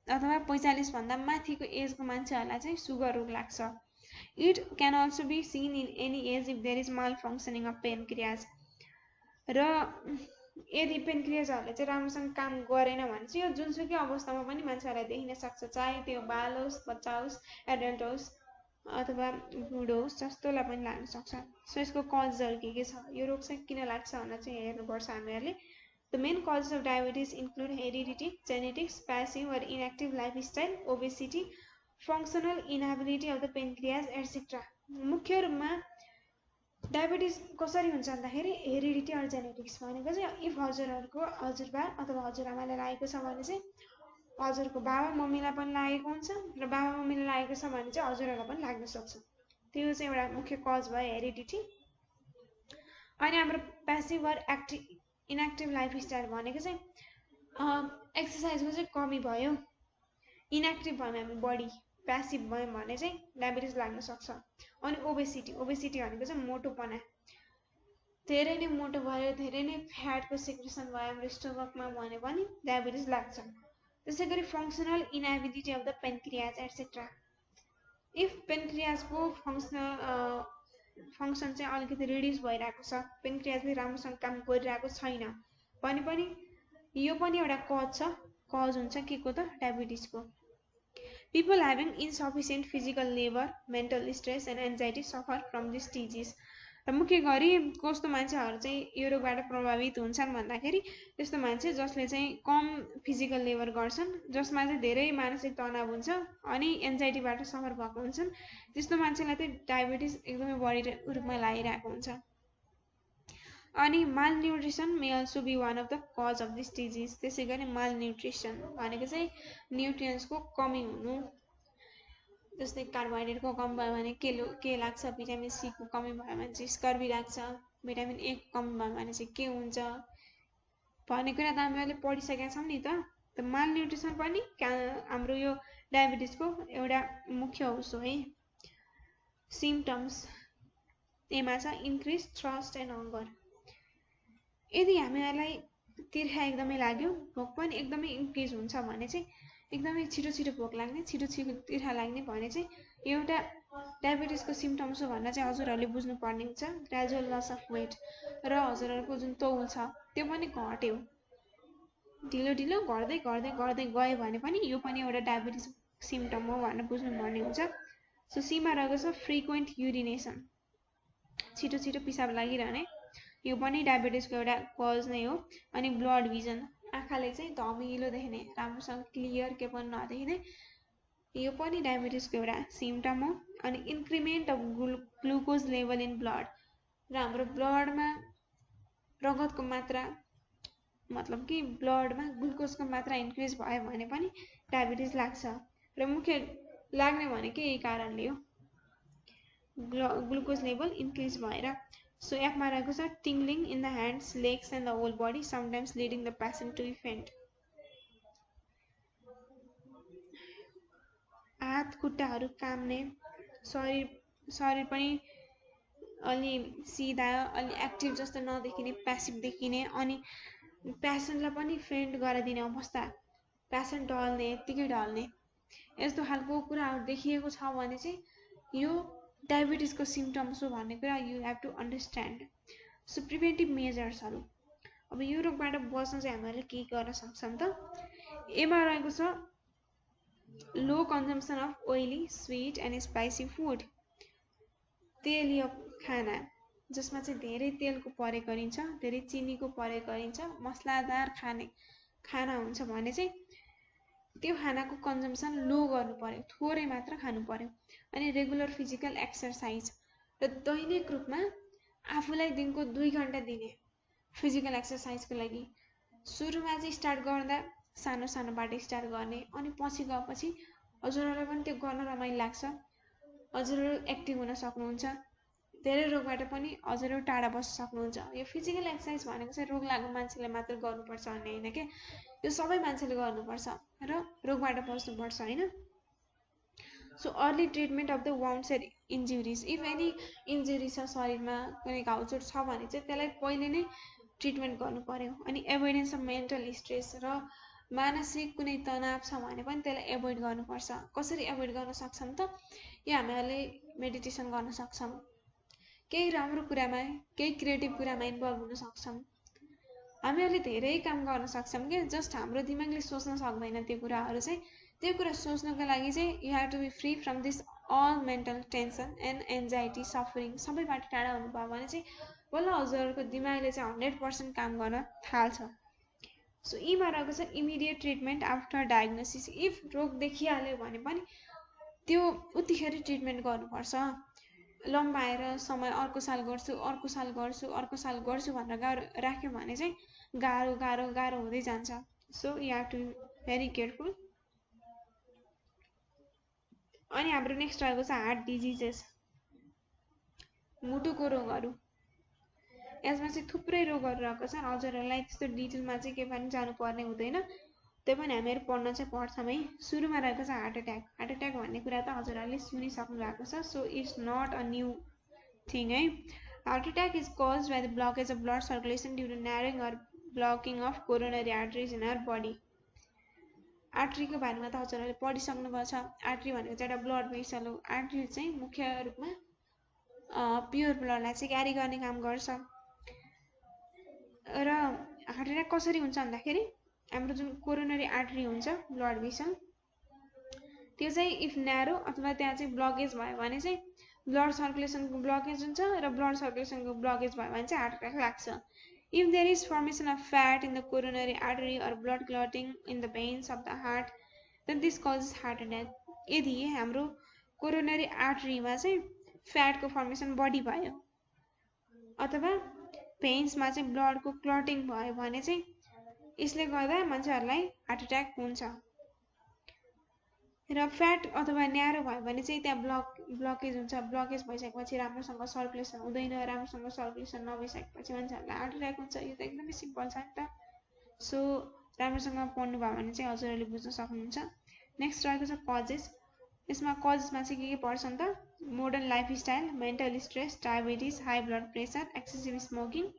अथवा 45 भन्दा माथिको एजको मान्छेहरूलाई चाहिँ सुगर रोग लाग्छ। It can also be seen in any age if there is malfunctioning of pancreas. र यदि पेनक्रियाजहरूले चाहिँ राम्रोसँग काम गरेन भने चाहिँ यो जुनसुकै अवस्थामा पनि मान्छेहरूलाई देखिन सक्छ, चाहे त्यो बाल होस्, बच्चा होस्, एडल्ट होस् अथवा बुढो होस्, जस्तोलाई पनि लाग्न सक्छ। सो यसको कजहरू के छ, यो रोग चाहिँ किन लाग्छ भनेर चाहिँ हेर्नुपर्छ हामीहरूले। The main causes of diabetes include heredity, genetics, passive or inactive lifestyle, obesity, functional inability of the pancreas etcetera. मुख्य रूपमा डायबिटिज कसरी हुन्छ भन्दाखेरि हेरिडिटी अर जेनेटिक्स भनेको चाहिँ इफ हजुरहरूको हजुरबा अथवा हजुरआमालाई लागेको छ भने चाहिँ हजुरको बाबा मम्मीलाई पनि लागेको हुन्छ, र बाबा मम्मीलाई लागेको छ भने चाहिँ हजुरहरूलाई पनि लाग्न सक्छ। त्यो चाहिँ एउटा मुख्य कज भयो हेरिडिटी। अनि हाम्रो प्यासिभ अर इनएक्टिभ लाइफस्टाइल भनेको चाहिँ एक्सर्साइजको चाहिँ कमी भयो, इनएक्टिभ भयौँ हामी बढी, प्यासिभ भयौँ भने चाहिँ डायबिटिज लाग्न सक्छ। अनि ओबेसिटी भनेको चाहिँ मोटोपना, धेरै नै मोटो भयो, धेरै नै फ्याटको सेक्रेसन भयो हाम्रो स्टोमकमा भने पनि डायबिटिज लाग्छ। त्यसै गरी functional inability of the pancreas etcetera. If पेनक्रियाजको फङ्सन चाहिँ अलिकति रिड्युस भइरहेको छ, पेनक्रियाजले राम्रोसँग काम गरिरहेको छैन भने पनि यो पनि एउटा कज हुन्छ के को त, डायबिटिजको। People having insufficient physical labour, mental stress and anxiety suffer from this disease. र मुख्य गरी कस्तो मान्छेहरू चाहिँ यो रोगबाट प्रभावित हुन्छन् भन्दाखेरि त्यस्तो मान्छे जसले चाहिँ कम फिजिकल लेबर गर्छन्, जसमा चाहिँ धेरै मानसिक तनाव हुन्छ अनि एन्जाइटीबाट सफर भएको हुन्छन्, त्यस्तो मान्छेलाई चाहिँ डायबिटिज एकदमै बढी रूपमा लागिरहेको हुन्छ। अनि malnutrition may also be one of the cause of this disease. त्यसै गरी माल न्युट्रिसन भनेको चाहिँ न्युट्रियन्ट्सको कमी हुनु, जस्तै कार्बोहाइड्रेटको कमी भयो भने के लाग्छ, भिटामिन सी को कमी भयो भने चाहिँ स्कर्बी लाग्छ, भिटामिन ए को कमी भयो भने चाहिँ के हुन्छ भन्ने कुरा त हामीले पढिसकेका छौँ नि त। माल न्युट्रिसन पनि हाम्रो यो डायबिटिजको एउटा मुख्य होस् हो है। सिम्टम्स एमा छ इन्क्रिज थ्रस्ट एन्ड हङ्गर। यदि हामीलाई तिर्खा एकदमै लाग्यो, भोक पनि एकदमै इन्क्रिज हुन्छ भने चाहिँ एकदमै छिटो भोक लाग्ने, छिटो तिर्खा लाग्ने भने चाहिँ एउटा डायबिटिसको सिम्पटम्स हो भनेर चाहिँ हजुरहरूले बुझ्नुपर्ने हुन्छ। ग्रेजुअल लस अफ वेट र हजुरहरूको जुन तौल छ त्यो पनि घट्यो, ढिलो ढिलो घट्दै घट्दै घट्दै गयो भने पनि यो पनि एउटा डायबिटिस सिम्पटम हो भनेर बुझ्नुपर्ने हुन्छ। सो सीमा रहेको छ फ्रिक्वेन्ट युरिनेसन, छिटो छिटो पिसाब लागिरहने, यो पनि डायबिटिसको एउटा कज नै हो। अनि ब्लड भिजन, आँखाले चाहिँ धमिलो देख्ने, राम्रोसँग क्लियर के पनि नदेख्ने, यो पनि डायबिटिसको एउटा सिम्पटम हो। अनि increment of glucose level in blood, र हाम्रो ब्लडमा रगतको मात्रा मतलब कि ब्लडमा ग्लुकोजको मात्रा इन्क्रिज भयो भने पनि डायबिटिस लाग्छ, र मुख्य लाग्ने भनेकै यही कारणले हो, ग्लुकोज लेभल इन्क्रिज भएर। सो एफमा रहेको छ tingling in the hands, legs and the whole body, sometimes leading the patient to faint. हात खुट्टाहरू काम्ने, शरीर पनि अलि सिधा, अलि एक्टिभ जस्तो नदेखिने, प्यासिभ देखिने, अनि पेसेन्टलाई पनि फेन्ट गराइदिने अवस्था, पेसेन्ट ढल्ने, यत्तिकै ढल्ने, यस्तो खालको कुराहरू देखिएको छ भने चाहिँ यो डायबिटिसको सिम्पटम्स हो भन्ने कुरा you have to understand. So preventive मेजर्सहरू, अब यो रोगबाट बच्न चाहिँ हामीले के गर्न सक्छौँ त? एमा रहेको छ low consumption of oily, sweet and spicy food, तेलीय खाना जसमा चाहिँ धेरै तेलको प्रयोग गरिन्छ, धेरै चिनीको प्रयोग गरिन्छ, मसलादार खाना हुन्छ भने चाहिँ त्यो खानाको कन्जम्सन लो गर्नु पर्यो, थोरै मात्र खानु पर्यो। अनि रेगुलर फिजिकल एक्सर्साइज, र दैनिक रूपमा आफूलाई दिनको 2 घण्टा दिने फिजिकल एक्सर्साइजको लागि। सुरुमा चाहिँ स्टार्ट गर्दा सानो सानोबाट स्टार्ट गर्ने, अनि पछि गएपछि हजुरहरूलाई पनि त्यो गर्न रमाइलो लाग्छ, हजुरहरू एक्टिभ हुन सक्नुहुन्छ, धेरै रोगबाट पनि हजुरहरू टाढा बस्न सक्नुहुन्छ। यो फिजिकल एक्सर्साइज भनेको चाहिँ रोग लाग्ने मान्छेले मात्र गर्नुपर्छ भन्ने होइन के, यो सबै मान्छेले गर्नुपर्छ र रोगबाट बस्नुपर्छ होइन। So early treatment of the wounds and injuries, if any injury छ शरीरमा, कुनै घाउचोट छ भने चाहिँ त्यसलाई पहिले नै ट्रिटमेन्ट गर्नु पर्यो। अनि एभोइडेन्स अफ मेन्टल स्ट्रेस, र मानसिक कुनै तनाव छ भने पनि त्यसलाई एभोइड गर्नुपर्छ। कसरी एभोइड गर्न सक्छौँ त? यो हामीले मेडिटेसन गर्न सक्छौँ, केही राम्रो कुरामा, केही क्रिएटिभ कुरामा इन्भल्भ हुन सक्छौँ, हामीहरूले धेरै काम गर्न सक्छौँ कि जस्ट हाम्रो दिमागले सोच्न सक्दैन त्यो कुराहरू चाहिँ। त्यो कुरा सोच्नको लागि चाहिँ you have to be free from this all mental tension and anxiety, suffering, सबैबाट टाढा हुनुभयो भने चाहिँ बल्ल हजुरहरूको दिमागले चाहिँ 100% काम गर्न थाल्छ। सो यीमा रहेको छ immediate treatment after diagnosis, if रोग देखिहाल्यो भने पनि त्यो उतिखेर ट्रिटमेन्ट गर्नुपर्छ। लम्बाएर समय अर्को साल गर्छु, अर्को साल गर्छु, अर्को साल गर्छु भनेर राख्यो भने चाहिँ गाह्रो गाह्रो गाह्रो हुँदै जान्छ। So you have to be very careful. अनि हाम्रो नेक्स्ट रहेको छ हार्ट डिजिजेस, मुटुको रोगहरू। यसमा चाहिँ थुप्रै रोगहरू रहेको छ, हजुरहरूलाई त्यस्तो डिटेलमा चाहिँ के पनि जानुपर्ने हुँदैन, त्यो पनि हामीहरू पढ्न चाहिँ पढ्छौँ है। सुरुमा रहेको छ हार्ट एट्याक। हार्ट एट्याक भन्ने कुरा त हजुरहरूले सुनिसक्नु भएको छ, so it's not a new thing है। Heart attack is cause by the blockage of blood circulation due to narrowing or blocking of coronary arteries in our body. आर्ट्रीको बारेमा त हजुरहरूले पढिसक्नु भएको छ। आर्ट्री भनेको चाहिँ एउटा ब्लड भेसल हो। आर्ट्री चाहिँ मुख्य रूपमा प्योर ब्लडलाई चाहिँ क्यारी गर्ने काम गर्छ। र हार्ट एट्याक कसरी हुन्छ भन्दाखेरि हाम्रो जुन कोरोनरी आर्टरी हुन्छ, ब्लड भेसल, त्यो चाहिँ इफ न्यारो अथवा त्यहाँ चाहिँ ब्लकेज भयो भने चाहिँ ब्लड सर्कुलेसनको ब्लकेज हुन्छ, र ब्लड सर्कुलेसनको ब्लकेज भयो भने चाहिँ हार्ट एट्याक लाग्छ। If there is formation of fat in the coronary artery or blood clotting in the veins of the heart, then this causes heart attack. यदि हाम्रो कोरोनरी आर्टरीमा चाहिँ फ्याटको formation बढी भयो अथवा भेन्समा चाहिँ ब्लडको क्लटिङ भयो भने चाहिँ यसले गर्दा मान्छेहरूलाई हार्ट एट्याक हुन्छ। र फ्याट अथवा न्यारो भयो भने चाहिँ त्यहाँ ब्लकेज हुन्छ, ब्लकेज भइसकेपछि राम्रोसँग सर्कुलेसन हुँदैन, राम्रोसँग सर्कुलेसन नभइसकेपछि मान्छेहरूलाई हार्ट एट्याक हुन्छ। यो त एकदमै सिम्पल छ नि त। सो राम्रोसँग पढ्नु भयो भने चाहिँ हजुरहरूले बुझ्न सक्नुहुन्छ। नेक्स्ट रहेको छ कजेस। यसमा कजेसमा चाहिँ के पर्छ नि त? Modern lifestyle, mental stress, diabetes, high blood pressure, excessive smoking,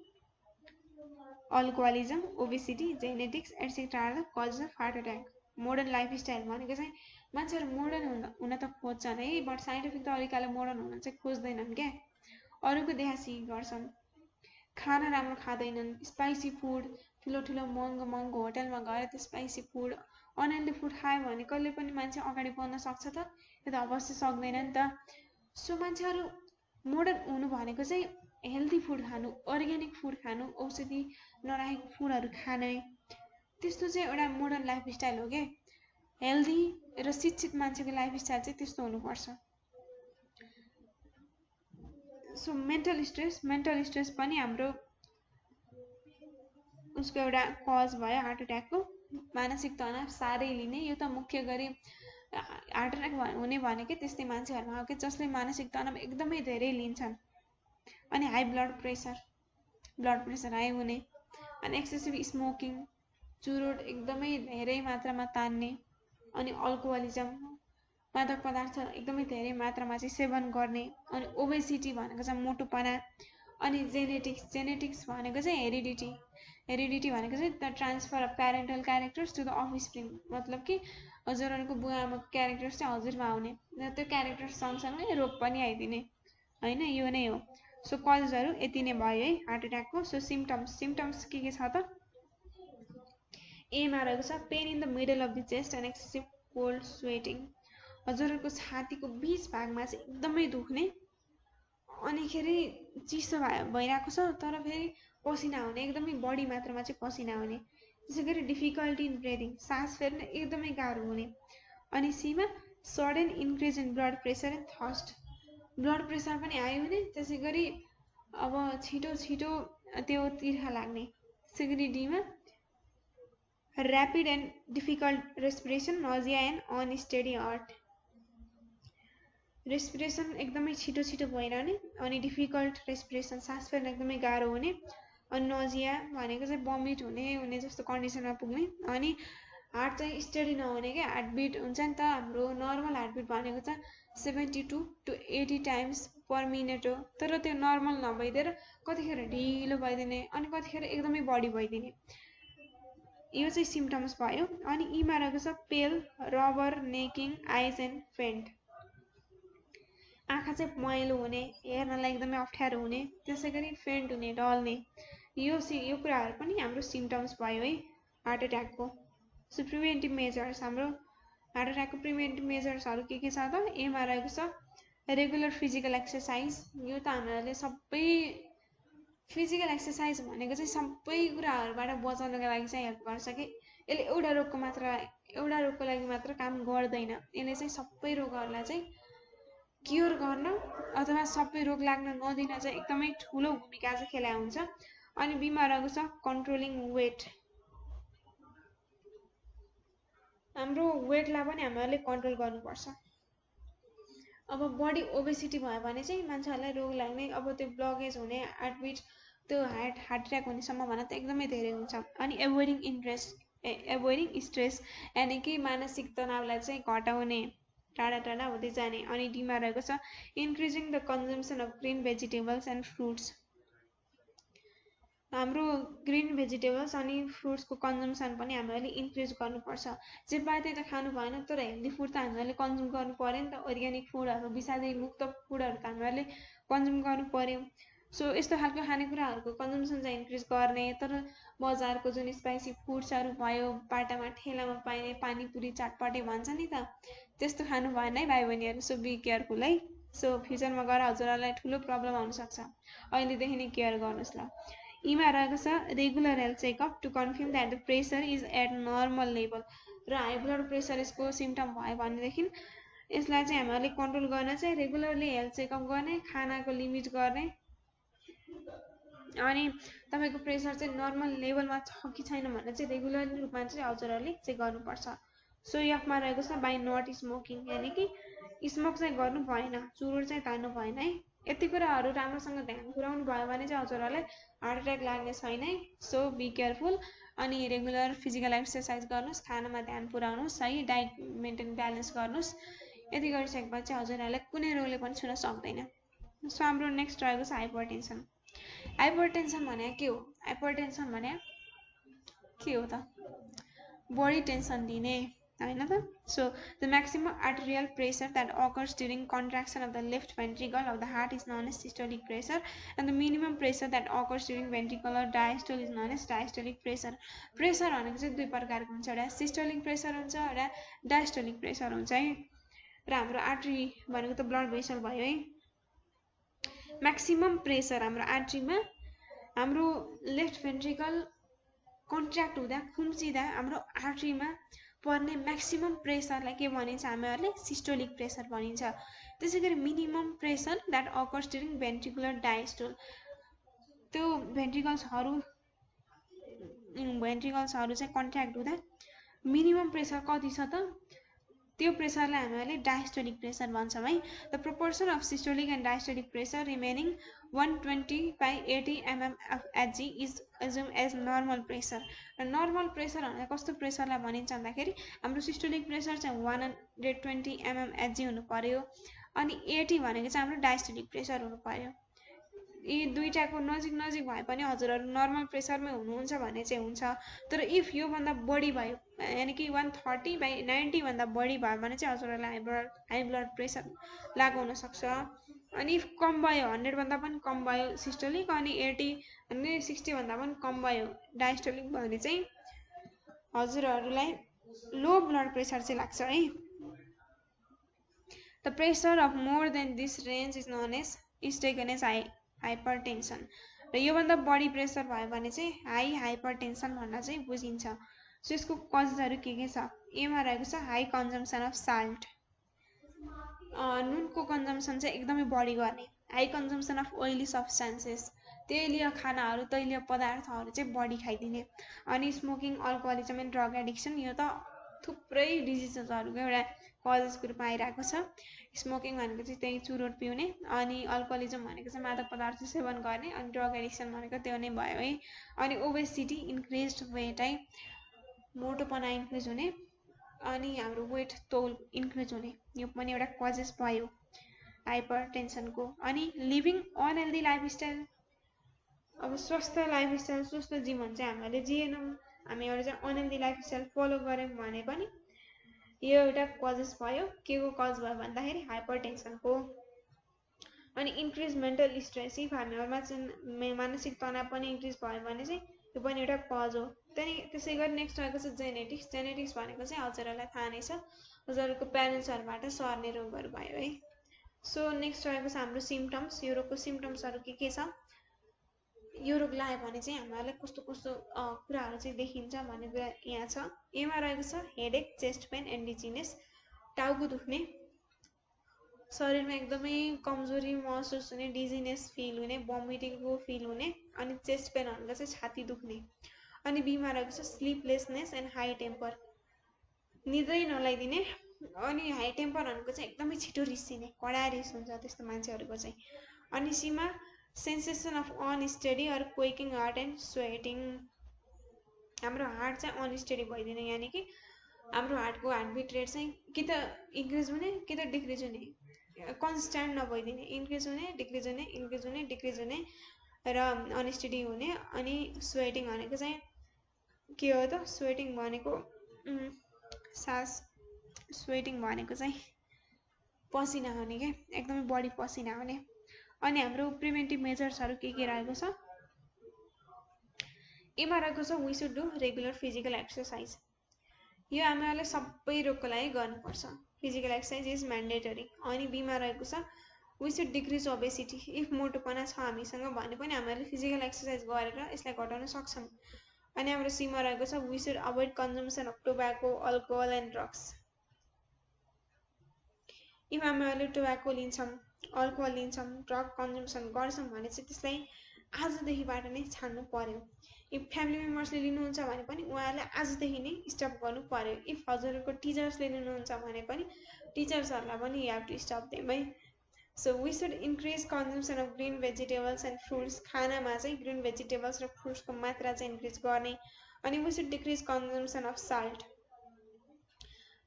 alcoholism, obesity, genetics etcetera are the causes of heart attack. Modern lifestyle भनेको चाहिँ मान्छेहरू मोडर्न हुन त खोज्छन् है, बट साइन्टिफिक तरिकाले मोडर्न हुन चाहिँ खोज्दैनन् क्या, अरूको देखासिखी गर्छन्। खाना राम्रो खाँदैनन्, स्पाइसी फुड, ठुलो ठुलो महँगो महँगो होटलमा गएर त्यो स्पाइसी फुड अनहेल्दी फुड खायो भने कसले पनि मान्छे अगाडि बढ्न सक्छ त? यो त अवश्य सक्दैन नि त। सो मान्छेहरू मोडर्न हुनु भनेको चाहिँ हेल्दी फुड खानु, अर्ग्यानिक फुड खानु, औषधि नराखेको फुडहरू खाने, त्यस्तो चाहिँ एउटा मोडर्न लाइफस्टाइल हो क्या। हेल्दी र शिक्षित मान्छेको लाइफस्टाइल चाहिँ त्यस्तो हुनुपर्छ। सो मेन्टल स्ट्रेस पनि हाम्रो उसको एउटा कज भयो हार्ट एट्याकको। मानसिक तनाव साह्रै लिने, यो त मुख्य गरी हार्ट एट्याक हुने भनेकै त्यस्तै मान्छेहरूमा हो कि जसले मानसिक तनाव एकदमै धेरै लिन्छन्। अनि हाई ब्लड प्रेसर हाई हुने, अनि एक्सेसिभ स्मोकिङ, चुरोट एकदमै धेरै मात्रामा तान्ने, अनि अल्कोहलिजम मादक पदार्थ एकदमै धेरै मात्रामा चाहिँ सेवन गर्ने, अनि ओबेसिटी भनेको चाहिँ मोटोपना, अनि जेनेटिक्स भनेको चाहिँ हेरिडिटी भनेको चाहिँ the transfer of parental characters to the offspring, मतलब कि हजुरहरूको बुवा आमाको क्यारेक्टर्स चाहिँ हजुरमा आउने र त्यो क्यारेक्टर सँगसँगै रोग पनि आइदिने होइन, यो नै हो। सो कजहरू यति नै भयो है हार्ट एट्याकको। सो सिम्टम्स के छ त? एमा रहेको छ pain in the middle of the chest and excessive cold sweating, हजुरहरूको छातीको बिच भागमा चाहिँ एकदमै दुख्ने, अनिखेरि चिसो भइरहेको छ तर फेरि पसिना आउने, एकदमै बढी मात्रामा चाहिँ पसिना आउने। त्यसै गरी डिफिकल्टी इन ब्रेदिङ, सास फेर्न एकदमै गाह्रो हुने। अनि सीमा sudden increase in blood pressure and thirst, blood pressure पनि हाई हुने, त्यसै गरी अब छिटो छिटो त्यो तिर्खा लाग्ने। त्यसै गरी डीमा rapid and difficult respiration, nausea and unsteady heart, respiration एकदमै छिटो छिटो भइरहने, अनि डिफिकल्ट रेस्पिरेसन सास फेर्न एकदमै गाह्रो हुने, अनि नजिया भनेको चाहिँ बमिट हुने जस्तो कन्डिसनमा पुग्ने, अनि हार्ट चाहिँ स्टेडी नहुने क्या, हार्टबिट हुन्छ नि त, हाम्रो नर्मल हार्टबिट भनेको चाहिँ 72 to 80 टाइम्स पर मिनट हो, तर त्यो नर्मल नभइदिएर कतिखेर ढिलो भइदिने, अनि कतिखेर एकदमै बढी भइदिने। यो चाहिँ सिम्टम्स भयो। अनि यीमा रहेको छ पेल, रबर, नेकिङ, आइज एन्ड फेन्ट, आँखा चाहिँ पहेँलो हुने, हेर्नलाई एकदमै अप्ठ्यारो हुने, त्यसै गरी फेन्ट हुने, ढल्ने, यो कुराहरू पनि हाम्रो सिम्टम्स भयो है हार्ट एट्याकको। सो प्रिभेन्टिभ मेजर्स, हाम्रो हार्ट एट्याकको प्रिभेन्टिभ मेजर्सहरू के छ त? एमा रहेको छ रेगुलर फिजिकल एक्सर्साइज, यो त हामीहरूले सबै फिजिकल एक्सर्साइज भनेको चाहिँ सबै कुराहरूबाट बचाउनको लागि चाहिँ हेल्प गर्छ कि, यसले एउटा रोगको लागि मात्र काम गर्दैन, यसले चाहिँ सबै रोगहरूलाई चाहिँ क्योर गर्न अथवा सबै रोग लाग्न नदिन चाहिँ एकदमै ठुलो भूमिका चाहिँ खेलाएको हुन्छ। अनि बीमा रहेको छ कन्ट्रोलिङ वेट, हाम्रो वेटलाई पनि हामीहरूले कन्ट्रोल गर्नुपर्छ। अब बडी ओबेसिटी भयो भने चाहिँ मान्छेहरूलाई रोग लाग्ने, अब त्यो ब्लकेज हुने, हार्टबिट, त्यो हार्ट एट्याक हुने सम्भावना त एकदमै धेरै हुन्छ। अनि एभोइडिङ स्ट्रेस यानि कि मानसिक तनावलाई चाहिँ घटाउने, टाढा टाढा हुँदै जाने। अनि डीमा रहेको छ increasing the consumption of green vegetables and fruits, हाम्रो ग्रिन भेजिटेबल्स अनि फ्रुट्सको कन्जम्सन पनि हामीले इन्क्रिज गर्नुपर्छ। जे पाए त्यही त खानु भएन, तर हेल्दी फुड त हामीले कन्ज्युम गर्नु पर्यो नि त, अर्ग्यानिक फुडहरू, विषादी मुक्त फुडहरू त हामीले कन्ज्युम गर्नु पर्यो। सो यस्तो खालको खानेकुराहरूको कन्जम्सन चाहिँ इन्क्रिज गर्ने, तर बजारको जुन स्पाइसी फुड्सहरू भयो, बाटामा ठेलामा पाइने पानीपुरी चटपटे भन्छ नि त, त्यस्तो खानु भएन है भाइ बहिनीहरू। सो बी केयरफुल है। सो फ्युचरमा गएर हजुरहरूलाई ठुलो प्रब्लम आउनसक्छ, अहिलेदेखि नै केयर गर्नुहोस् ल। यीमा रहेको छ regular health checkup to confirm that the pressure is at normal level, र हाई ब्लड प्रेसर यसको सिम्टम भयो भनेदेखि यसलाई चाहिँ हामीले कन्ट्रोल गर्न चाहिँ रेगुलरली हेल्थ चेकअप गर्ने, खानाको लिमिट गर्ने, अनि तपाईँको प्रेसर चाहिँ नर्मल लेभलमा छ कि छैन भनेर चाहिँ रेगुलर रूपमा चाहिँ हजुरहरूले चेक गर्नुपर्छ। सो एफमा रहेको छ बाई नट स्मोकिङ, यानि कि स्मोक चाहिँ गर्नु भएन, चुरोट चाहिँ तान्नु भएन है। यति कुराहरू राम्रोसँग ध्यान पुर्याउनु भयो भने चाहिँ हजुरहरूलाई हार्ट एट्याक लाग्ने छैन है। So be careful. अनि रेगुलर फिजिकल एक्सर्साइज गर्नुहोस्, खानामा ध्यान पुर्याउनुहोस् है, डाइट मेन्टेन ब्यालेन्स गर्नुहोस्। यति गरिसकेपछि हजुरहरूलाई कुनै रोगले पनि छुन सक्दैन। सो हाम्रो नेक्स्ट रहेको छ हाइपरटेन्सन। हाइपरटेन्सन भने के हो? हाइपरटेन्सन भने के हो त? बढी टेन्सन दिने, हैन त so the maximum arterial pressure that occurs during contraction of the left ventricle of the heart is known as systolic pressure and the minimum pressure that occurs during ventricular diastole is known as diastolic pressure pressure भनेको चाहिँ दुई प्रकारको हुन्छ एउटा systolic pressure हुन्छ एउटा diastolic pressure हुन्छ है र हाम्रो आर्टरी भनेको त ब्लड भेसल भयो है म्याक्सिमम प्रेसर हाम्रो आर्टरीमा हाम्रो लेफ्ट भेन्ट्रिकल कन्ट्र्याक्ट हुँदा खुम्चिँदा हाम्रो आर्टरीमा पर्ने म्याक्सिमम प्रेसरलाई के भनिन्छ हामीहरूले सिस्टोलिक प्रेसर भनिन्छ त्यसैगरी minimum pressure that occurs during ventricular diastole त्यो भेन्ट्रिकल्सहरू चाहिँ कन्ट्र्याक्ट हुँदा मिनिमम प्रेसर कति छ त त्यो प्रेसरलाई हामीहरूले डायस्टोलिक प्रेसर भन्छौँ है the proportion of systolic and diastolic pressure remaining 120/80 mmHg is assume as normal pressure र नर्मल प्रेसर भनेको कस्तो प्रेसरलाई भनिन्छ भन्दाखेरि हाम्रो सिस्टोलिक प्रेसर चाहिँ 120 mmHg हुनु पर्यो अनि 80 भनेको चाहिँ हाम्रो डायस्टोलिक प्रेसर हुनु पर्यो यी दुईटाको नजिक नजिक भए पनि हजुरहरू नर्मल प्रेसरमै हुनुहुन्छ भने चाहिँ हुन्छ तर इफ यो भन्दा बढी भयो यानी कि 130/90 भन्दा बढी भयो भने चाहिँ हजुरहरूलाई हाई ब्लड प्रेसर लागु हुन सक्छ अनि इफ कम भयो 100 भन्दा पनि कम भयो सिस्टोलिक अनि 80 अनि 60 भन्दा पनि कम भयो डायस्टोलिक भने चाहिँ हजुरहरूलाई लो ब्लड प्रेसर चाहिँ लाग्छ है the pressure of more than this range is known as is taken as hypertension र योभन्दा बढी प्रेसर भयो भने चाहिँ हाइपरटेन्सन भन्न चाहिँ बुझिन्छ सो यसको कजहरू के छ एमा रहेको छ हाई कन्जम्सन अफ साल्ट नुनको कन्जम्सन चाहिँ एकदमै बढी गर्ने high consumption of oily substances तेलीय खानाहरू तैलीय पदार्थहरू चाहिँ बढी खाइदिने अनि स्मोकिङ अल्कोहलिजम एन्ड ड्रग एडिक्सन यो त थुप्रै डिजिजहरूको एउटा कजेसको रूपमा आइरहेको छ स्मोकिङ भनेको चाहिँ त्यही चुरोट पिउने अनि अल्कोहलिजम भनेको चाहिँ मादक पदार्थ सेवन गर्ने अनि ड्रग एडिक्सन भनेको त्यो नै भयो है अनि ओबेसिटी इन्क्रिज्ड वेट है मोटोपना इन्क्रिज हुने अनि हाम्रो वेट तौल इन्क्रिज हुने यो पनि एउटा कजेस भयो हाइपरटेन्सनको अनि लिभिङ अनहेल्दी लाइफस्टाइल अब स्वस्थ लाइफस्टाइल स्वस्थ जीवन चाहिँ हामीले जिएनौँ हामीहरू चाहिँ अनहेल्दी लाइफस्टाइल फलो गऱ्यौँ भने पनि यो एउटा कजेस भयो के को कज भयो भन्दाखेरि हाइपरटेन्सनको अनि इन्क्रिज मेन्टल स्ट्रेस इफ हामीहरूमा चाहिँ मानसिक तनाव पनि इन्क्रिज भयो भने चाहिँ यो पनि एउटा कज हो त्यसै गरी नेक्स्ट आएको छ जेनेटिक्स भनेको चाहिँ हजुरहरूलाई थाहा नै छ हजुरहरूको प्यारेन्ट्सहरूबाट सर्ने रोगहरू भयो है सो नेक्स्ट आएको छ हाम्रो सिम्पटम्स यो रोगको सिम्पटम्सहरू के छ यो रोग लाग्यो भने चाहिँ हामीहरूलाई कस्तो कस्तो कुराहरू चाहिँ देखिन्छ भन्ने कुरा यहाँ छ एमा रहेको छ हेडेक चेस्ट पेन एन्ड डिजिनेस टाउको दुख्ने शरीरमा एकदमै कमजोरी महसुस हुने डिजिनेस फिल हुने भमिटिङको फिल हुने अनि चेस्ट पेन भनेको चाहिँ छाती दुख्ने अनि बीमा रहेको छ स्लिपलेसनेस एन्ड हाई टेम्पर निद्रै नलाइदिने अनि हाई टेम्पर भनेको चाहिँ एकदमै छिटो रिसिने कडा रिस हुन्छ त्यस्तो मान्छेहरूको चाहिँ अनि सीमा sensation of unsteady or quaking heart and sweating हाम्रो हार्ट चाहिँ अनस्टेडी भइदिने यानि कि हाम्रो हार्टको हार्टबिट रेट चाहिँ कि त इन्क्रिज हुने कि त डिक्रिज हुने कन्स्ट्यान्ट नभइदिने इन्क्रिज हुने डिक्रिज हुने इन्क्रिज हुने डिक्रिज हुने र अनस्टेडी हुने अनि स्वेटिङ भनेको चाहिँ के हो त स्वेटिङ भनेको सास स्वेटिङ भनेको चाहिँ पसिना हुने के एकदमै बढी पसिना हुने अनि हाम्रो प्रिभेन्टिभ मेजर्सहरू के रहेको छ एमा रहेको छ we should do regular physical exercise यो हामीहरूले सबै रोगको लागि गर्नुपर्छ फिजिकल एक्सर्साइज इज म्यान्डेटरी अनि बीमा रहेको छ we should decrease obesity if मोटोपना छ हामीसँग भने पनि हामीहरूले फिजिकल एक्सर्साइज गरेर यसलाई घटाउन सक्छौँ अनि हाम्रो सीमा रहेको छ we should avoid consumption of tobacco alcohol and drugs if हामीहरूले टोब्याको लिन्छौँ अल्कोहल लिन्छौँ ड्रग कन्जम्सन गर्छौँ भने चाहिँ त्यसलाई आजदेखिबाट नै छाड्नु पर्यो इफ फ्यामिली मेम्बर्सले लिनुहुन्छ भने पनि उहाँहरूले आजदेखि नै स्टप गर्नु पर्यो इफ हजुरहरूको टिचर्सले लिनुहुन्छ भने पनि टिचर्सहरूलाई पनि you have to stop them है so we should increase consumption of green vegetables and fruits खानामा चाहिँ ग्रिन भेजिटेबल्स र फ्रुट्सको मात्रा चाहिँ इन्क्रिज गर्ने अनि we should decrease consumption of salt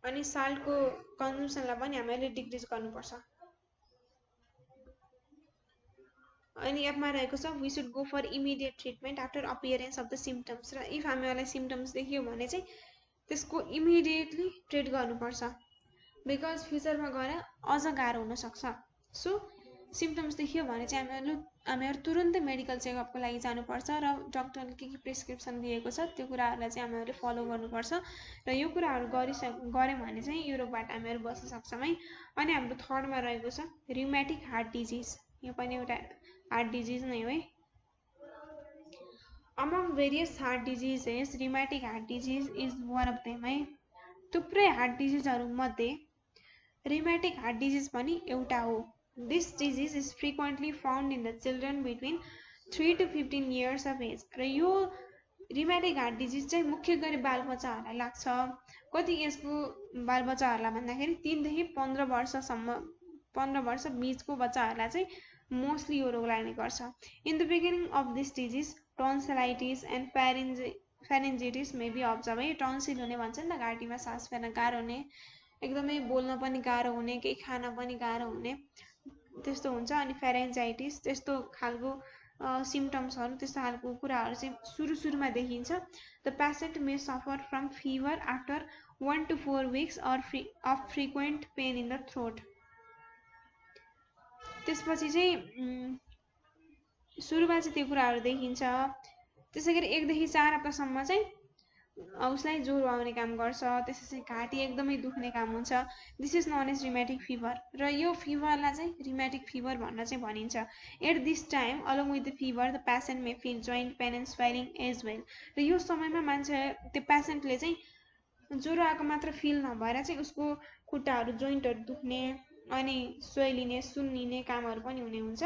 अनि साल्टको कन्जम्सनलाई पनि हामीले डिक्रिज गर्नुपर्छ अनि एपमा रहेको छ we should go for immediate treatment after appearance of the symptoms र इफ हामीहरूलाई सिम्पटम्स देखियो भने चाहिँ त्यसको इमिडिएटली ट्रिट गर्नुपर्छ, बिकज फ्युचरमा गएर अझ गाह्रो हुनसक्छ। सो सिम्टम्स देखियो भने चाहिँ हामीहरू तुरुन्तै मेडिकल चेकअपको लागि जानुपर्छ र डक्टरले के प्रिस्क्रिप्सन दिएको छ त्यो कुराहरूलाई चाहिँ हामीहरूले फलो गर्नुपर्छ र यो कुराहरू गऱ्यौँ भने चाहिँ यो रोगबाट हामीहरू बच्न सक्छौँ है। अनि हाम्रो थर्डमा रहेको छ र्युमेटिक हार्ट डिजिज। यो पनि एउटा हार्ट डिजिज नै हो है। Among various heart diseases rheumatic heart disease is one of them है। थुप्रै हार्ट डिजिजहरू मध्ये र्युमेटिक हार्ट डिजिज पनि एउटा हो। This disease is frequently found in the children between 3 to 15 years of age. र यो र्युमेटिक हार्ट डिजिज चाहिँ मुख्य गरी बालबच्चाहरूलाई लाग्छ। कति एजको बालबच्चाहरूलाई भन्दाखेरि 3 देखि 15 वर्षसम्म 15 वर्ष बीचको बच्चाहरूलाई चाहिँ मोस्टली यो रोग लाग्ने गर्छ। In the beginning of this disease tonsillitis and pharyngitis may be observe है। टन्सिल हुने भन्छ नि त, घाँटीमा सास फेर्न गाह्रो हुने, एकदमै बोल्न पनि गाह्रो हुने, केही खान पनि गाह्रो हुने, त्यस्तो हुन्छ। अनि फेरेन्जाइटिस त्यस्तो खालको सिम्टम्सहरू, त्यस्तो खालको कुराहरू चाहिँ सुरुमा देखिन्छ। The patient may suffer from fever after 1 to 4 weeks of frequent pain in the throat. त्यसपछि चाहिँ सुरुमा चाहिँ त्यो कुराहरू देखिन्छ। त्यसै गरी 1 देखि 4 हप्तासम्म चाहिँ उसलाई ज्वरो आउने काम गर्छ। त्यसपछि घाँटी एकदमै दुख्ने काम हुन्छ। This is known as rheumatic fever र यो फिभरलाई चाहिँ र्युमेटिक फिभर भनेर चाहिँ भनिन्छ। At this time along with the fever the patient may feel joint pain and swelling as well. र यो समयमा मान्छे त्यो पेसेन्टले चाहिँ ज्वरो आएको मात्र फिल नभएर चाहिँ उसको खुट्टाहरू जोइन्टहरू दुख्ने अनि स्वेलिने सुन्निने कामहरू पनि हुने हुन्छ।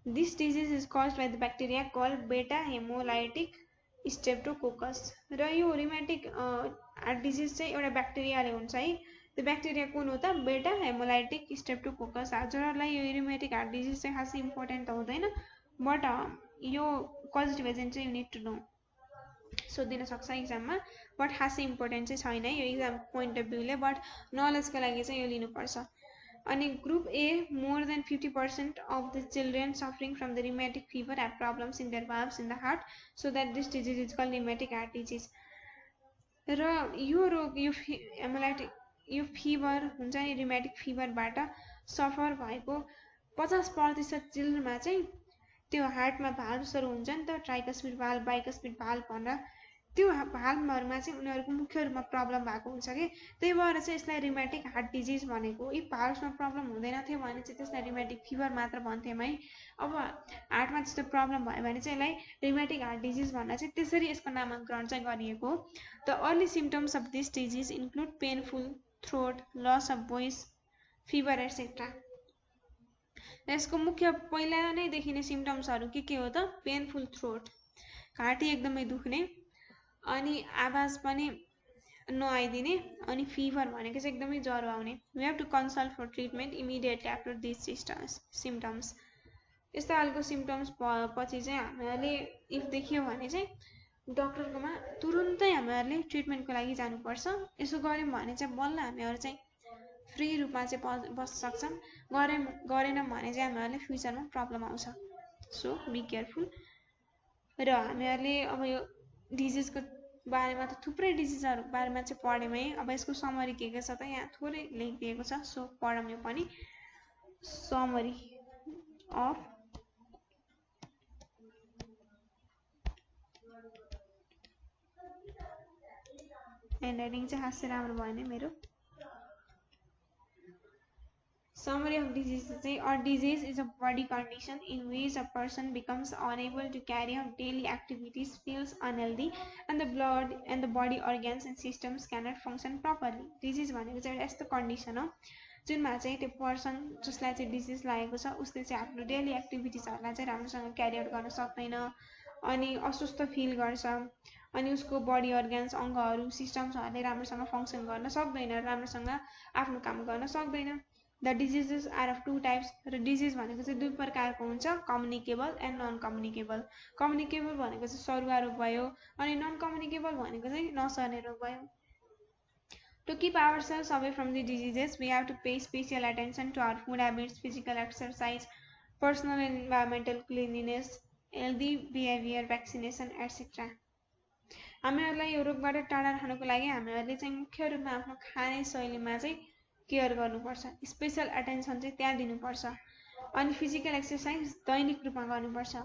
This disease is caused by the bacteria called beta hemolytic streptococcus. र यो र्युमेटिक हार्ट डिजिज चाहिँ एउटा ब्याक्टेरियाले हुन्छ है। त्यो ब्याक्टेरिया कुन हो त? बेटा हेमोलाइटिक स्ट्रेप्टोकोकस। हजुरहरूलाई यो र्युमेटिक हार्ट डिजिज चाहिँ खासै इम्पोर्टेन्ट त हुँदैन, बट यो पोजिटिभ एजेन्ट चाहिँ यु निड टु नो, सोधिन सक्छ इक्जाममा, बट खासै इम्पोर्टेन्ट चाहिँ छैन है यो इक्जाम पोइन्ट अफ भ्यूले, बट नलेजको लागि चाहिँ यो लिनुपर्छ। अनि group A more than 50% of the children suffering from the rheumatic fever have problems in their valves in the heart, so that this disease is called rheumatic heart disease। र यो रोग यो fever हुन्छ नि, र्युमेटिक फिभरबाट सफर भएको 50% चिल्ड्रेनमा चाहिँ त्यो हार्टमा भाल्भ्सहरू हुन्छ नि त, ट्राइकस्पिड भाल्भ, बाइकस्पिड भाल्भ भनेर, त्यो भाल्भहरूमा चाहिँ उनीहरूको मुख्य रूपमा प्रब्लम भएको हुन्छ कि, त्यही भएर चाहिँ यसलाई र्युमेटिक हार्ट डिजिज भनेको। यी भाल्भ्समा प्रब्लम हुँदैन थियो भने चाहिँ त्यसलाई र्युमेटिक फिभर मात्र भन्थ्यौँ है। अब हार्टमा त्यस्तो प्रब्लम भयो भने चाहिँ यसलाई र्युमेटिक हार्ट डिजिज भनेर चाहिँ त्यसरी यसको नामाकरण चाहिँ गरिएको हो। The early symptoms of this disease include painful throat, loss of voice, fever etcetera. यसको मुख्य पहिला नै देखिने सिम्टम्सहरू के हो त? पेनफुल थ्रोट, घाँटी एकदमै दुख्ने, अनि आवाज पनि नआइदिने, अनि फिभर भनेको चाहिँ एकदमै ज्वरो आउने। We have to consult for treatment immediately after this symptoms. यस्तो खालको सिम्टम्स पछि चाहिँ हामीहरूले इफ देखियो भने चाहिँ डक्टरकोमा तुरुन्तै हामीहरूले ट्रिटमेन्टको लागि जानुपर्छ। यसो गऱ्यौँ भने चाहिँ बल्ल हामीहरू चाहिँ फ्री रूपमा चाहिँ बस्न सक्छौँ। गरेनौँ भने चाहिँ हामीहरूले फ्युचरमा प्रब्लम आउँछ। So be careful. र हामीहरूले अब यो डिजिजको बारेमा त थुप्रै डिजिजहरू बारेमा चाहिँ पढ्यौँ है। अब यसको समरी के छ त यहाँ थोरै लेखिदिएको छ, सो पढौँ यो पनि। समरी अफ ह्यान्ड राइटिङ चाहिँ खासै राम्रो भएन मेरो। Summary of disease is a disease is a body condition in which a person becomes unable to carry out daily activities, feels unhealthy, and the blood and the body organs and systems cannot function properly. Disease भनेको चाहिँ एउटा यस्तो condition हो जुनमा चाहिँ त्यो person जसलाई चाहिँ डिजिज लागेको छ उसले चाहिँ आफ्नो डेली एक्टिभिटिजहरूलाई चाहिँ राम्रोसँग क्यारी आउट गर्न सक्दैन, अनि अस्वस्थ फिल गर्छ, अनि उसको बडी अर्गन्स अङ्गहरू सिस्टम्सहरूले राम्रोसँग फङ्सन गर्न सक्दैन, राम्रोसँग आफ्नो काम गर्न सक्दैन। The diseases are of two types। र डिजिज भनेको चाहिँ दुई प्रकारको हुन्छ, communicable and non communicable. Communicable भनेको चाहिँ सरुवा रोग भयो, अनि नन कम्युनिकेबल भनेको चाहिँ नसर्ने रोग भयो। To keep ourselves away from the diseases, we have to pay special attention to our food habits, physical exercise, personal and environmental cleanliness, healthy behavior, vaccination, etc. हामीहरूलाई यो रोगबाट टाढा रहनको लागि हामीहरूले चाहिँ मुख्य रूपमा आफ्नो खाने शैलीमा चाहिँ केयर गर्नुपर्छ, स्पेशल अटेन्सन चाहिँ त्यहाँ दिनुपर्छ। अनि फिजिकल एक्सर्साइज दैनिक रूपमा गर्नुपर्छ।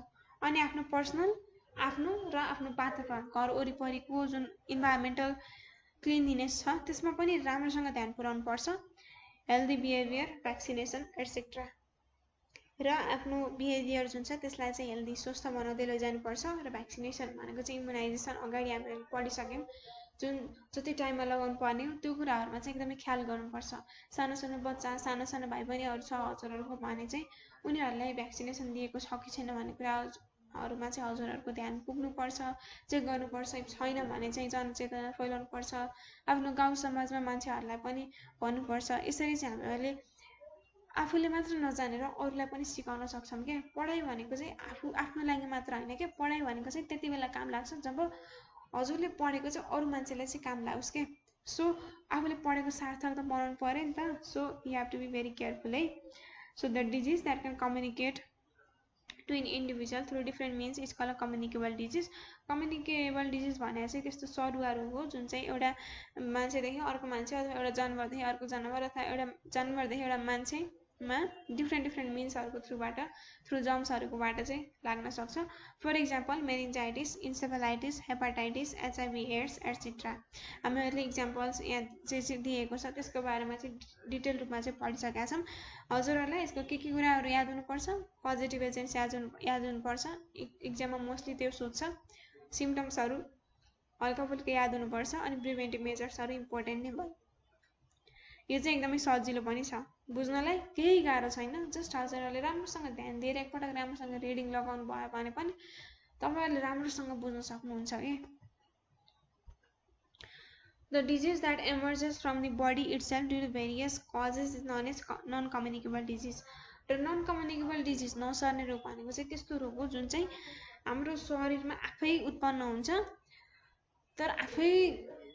अनि आफ्नो पर्सनल आफ्नो र आफ्नो वातावरण घर वरिपरिको जुन इन्भाइरोमेन्टल क्लिनलीनेस छ त्यसमा पनि राम्रोसँग ध्यान पुर्याउनु पर्छ। Healthy behaviour, vaccination etcetera. र आफ्नो बिहेभियर जुन छ त्यसलाई चाहिँ हेल्दी स्वस्थ बनाउँदै लैजानुपर्छ। र भ्याक्सिनेसन भनेको चाहिँ इम्युनाइजेसन अगाडि हामीले पढिसक्यौँ, जुन जति टाइममा लगाउनु पर्ने हो त्यो कुराहरूमा चाहिँ एकदमै ख्याल गर्नुपर्छ। सानो सानो बच्चा, सानो सानो भाइ बहिनीहरू छ हजुरहरूको भने चाहिँ उनीहरूलाई भ्याक्सिनेसन दिएको छ कि छैन भन्ने कुराहरूमा चाहिँ हजुरहरूको ध्यान पुग्नुपर्छ, चेक गर्नुपर्छ। छैन भने चाहिँ जनचेतना फैलाउनुपर्छ, आफ्नो गाउँ समाजमा मान्छेहरूलाई पनि भन्नुपर्छ। यसरी चाहिँ हामीहरूले आफूले मात्र नजानेर अरूलाई पनि सिकाउन सक्छौँ क्या। पढाइ भनेको चाहिँ आफ्नो लागि मात्र होइन क्या, पढाइ भनेको चाहिँ त्यति बेला काम लाग्छ जब हजुरले पढेको चाहिँ अरू मान्छेलाई चाहिँ काम लागोस् क्या। सो आफूले पढेको सार्थक त बनाउनु पर्यो नि त। So you have to be very careful है। So the disease that can communicate to in individual through different means is call communicable disease. Communicable disease भनेर चाहिँ त्यस्तो सरुवा रोग हो जुन चाहिँ एउटा मान्छेदेखि अर्को मान्छे अथवा एउटा जनावरदेखि अर्को जनावर अथवा एउटा जनावरदेखि एउटा मान्छेमा डिफ्रेन्ट मिन्सहरूको थ्रु जम्सहरूकोबाट चाहिँ लाग्न सक्छ। For example meningitis, encephalitis, hepatitis, HIV AIDS etcetera. हामीहरूले इक्जाम्पल्स यहाँ चाहिँ दिएको छ त्यसको बारेमा चाहिँ डिटेल रूपमा चाहिँ पढिसकेका छौँ। हजुरहरूलाई यसको के कुराहरू याद हुनुपर्छ? पोजिटिभ एजेन्ट्स याद हुनुपर्छ, इक्जाममा मोस्टली त्यो सोध्छ। सिम्टम्सहरू हल्का फुल्का याद हुनुपर्छ। अनि प्रिभेन्टिभ मेजर्सहरू इम्पोर्टेन्ट नै भयो। यो चाहिँ एकदमै सजिलो पनि छ बुझ्नलाई, केही गाह्रो छैन। जस्ट हजुरहरूले राम्रोसँग ध्यान दिएर एकपटक राम्रोसँग रिडिङ लगाउनु भयो भने पनि तपाईँहरूले राम्रोसँग बुझ्न सक्नुहुन्छ कि। The disease that emerges from the body itself due to various causes is known as non-communicable disease. र non-communicable disease नसर्ने रोग भनेको चाहिँ त्यस्तो रोग हो जुन चाहिँ हाम्रो शरीरमा आफै उत्पन्न हुन्छ, तर आफै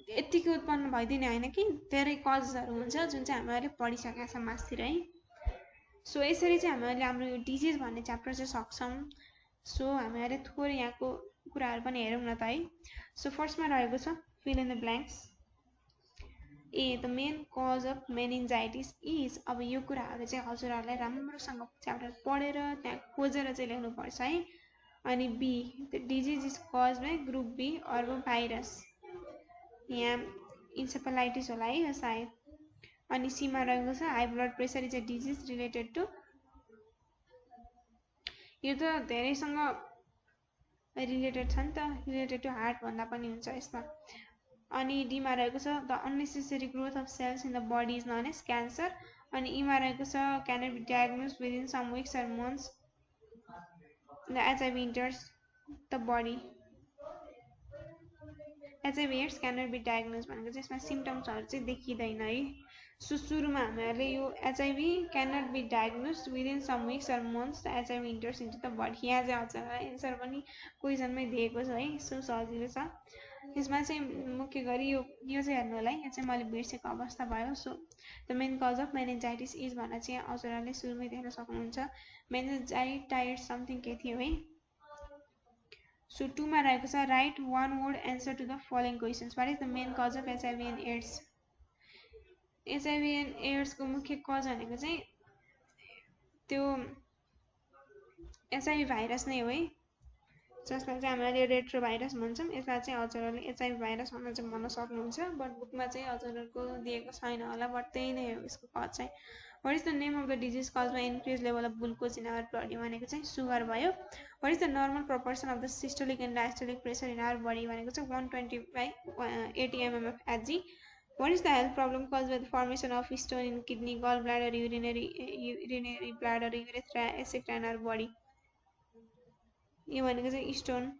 यतिकै उत्पन्न भइदिने होइन कि धेरै कजहरू हुन्छ जुन चाहिँ हामीहरूले पढिसकेका छौँ मास्तिर है। सो यसरी चाहिँ हामीहरूले हाम्रो यो डिजिज भन्ने च्याप्टर चाहिँ सक्छौँ। सो हामीहरूले थोरै यहाँको कुराहरू पनि हेरौँ न त है। सो फर्स्टमा रहेको छ fill in the blanks. A the main cause of meningitis is. अब यो कुराहरू चाहिँ हजुरहरूलाई राम्रोसँग च्याप्टर पढेर त्यहाँ खोजेर चाहिँ लेख्नुपर्छ है। अनि B the disease is cause by group B arbo virus. यहाँ इन्सेफेलाइटिस होला है सायद। अनि सीमा रहेको छ high blood pressure is a disease related to. यो त धेरैसँग रिलेटेड छ नि त, रिलेटेड टु हार्ट भन्दा पनि हुन्छ यसमा। अनि डीमा रहेको छ the unnecessary growth of cells in the body is known as cancer. अनि ईमा रहेको छ can be diagnose within some weeks or months the HIV enters the body. HIV AIDS can be diagnose भनेको चाहिँ यसमा सिम्टम्सहरू चाहिँ देखिँदैन है। सो सुरुमा हामीहरूले यो HIV can not be diagnose within some weeks or months the HIV enters into the body. यहाँ चाहिँ हजुरलाई एन्सर पनि क्वेसनमै दिएको छ है। सो सजिलो छ। यसमा चाहिँ मुख्य गरी यो चाहिँ हेर्नु होला है, यो चाहिँ मैले बिर्सेको अवस्था भयो। So the main cause of meningitis is भनेर चाहिँ हजुरहरूले सुरुमै देख्न सक्नुहुन्छ। मेनिन्जाइटाइटिस समथिङ के थियो है। सो 2 मा रहेको छ write one word answer to the following questions. What is the main cause of HIV and AIDS. HIV and एड्सको मुख्य कज भनेको चाहिँ त्यो एचआइभी भाइरस नै हो है, जसलाई चाहिँ हामीले रेट्रो भाइरस भन्छौँ। यसलाई चाहिँ हजुरहरूले एचआइभी भाइरस भनेर चाहिँ भन्न सक्नुहुन्छ, बट बुकमा चाहिँ हजुरहरूको दिएको छैन होला, बट त्यही नै हो यसको कज चाहिँ। What is the name of the disease caused by increase level of glucose in our body भनेको चाहिँ सुगर भयो। What is the normal proportion of the systolic and diastolic pressure in our body भनेको चाहिँ 120/80 mm of Hg। What is the health problem caused by the formation of stone in kidney, gall bladder, urinary bladder, urethra etcetera in our body. यो भनेको चाहिँ stone.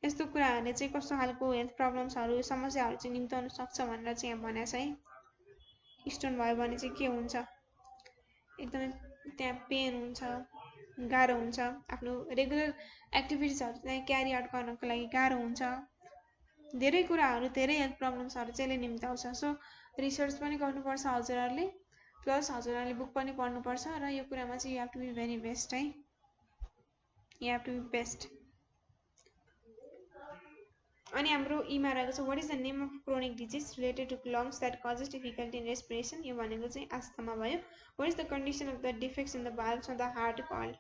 यस्तो कुराहरूले चाहिँ कस्तो खालको हेल्थ प्रब्लम्सहरू समस्याहरू चाहिँ निम्ताउन सक्छ भनेर चाहिँ यहाँ भनेको छ है। स्टोन भयो भने चाहिँ के हुन्छ, एकदमै त्यहाँ पेन हुन्छ, गाह्रो हुन्छ, आफ्नो रेगुलर एक्टिभिटिजहरू चाहिँ क्यारी आउट गर्नको लागि गाह्रो हुन्छ, धेरै कुराहरू धेरै हेल्थ प्रब्लम्सहरू चाहिँ यसले निम्ताउँछ। सो रिसर्च पनि गर्नुपर्छ हजुरहरूले, प्लस हजुरहरूले बुक पनि पढ्नुपर्छ। र यो कुरामा चाहिँ you have to be very best है, you have to be best. अनि हाम्रो ईमा रहेको छ what is the name of chronic disease related to lungs that causes difficulty in respiration यो भनेको चाहिँ आस्थमा भयो what is the condition of the defects in the valves of the heart called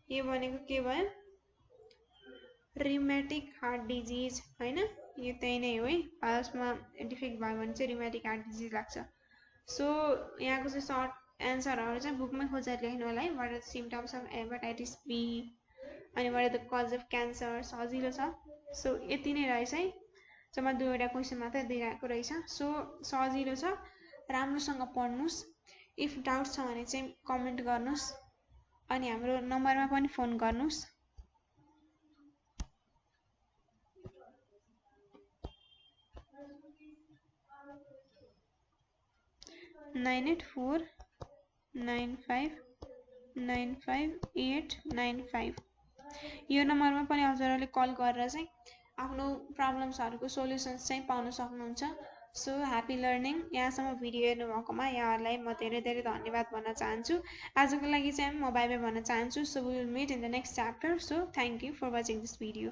यो भनेको के भयो रिमेटिक हार्ट डिजिज हैन यो त्यही नै हो है भाल्व्समा डिफेक्ट भयो भने चाहिँ रिमेटिक हार्ट डिजिज लाग्छ सो यहाँको चाहिँ सर्ट एन्सरहरु चाहिँ बुकमै खोजेर लेख्नु होला है what are the symptoms of hepatitis B अनि what are the cause of cancer सजिलो छ सो यति नै रहेछ है जम्मा दुईवटा क्वेसन मात्रै दिइरहेको रहेछ सो सजिलो छ राम्रोसँग पढ्नुस् इफ डाउट छ भने चाहिँ कमेन्ट गर्नुस् अनि हाम्रो नम्बरमा पनि फोन गर्नुस् 9849595895 यो नम्बरमा पनि हजुरहरूले कल गरेर चाहिँ आफ्नो प्रब्लम्सहरुको सोलुसन्स चाहिँ पाउन सक्नुहुन्छ सो ह्यापी लर्निङ यहाँसम्म भिडियो हेर्नु भएकोमा यहाँहरुलाई म धेरै धेरै धन्यवाद भन्न चाहन्छु आजको लागि चाहिँ म बाइ बाइ भन्न चाहन्छु so we will meet in the next chapter so thank you for watching this video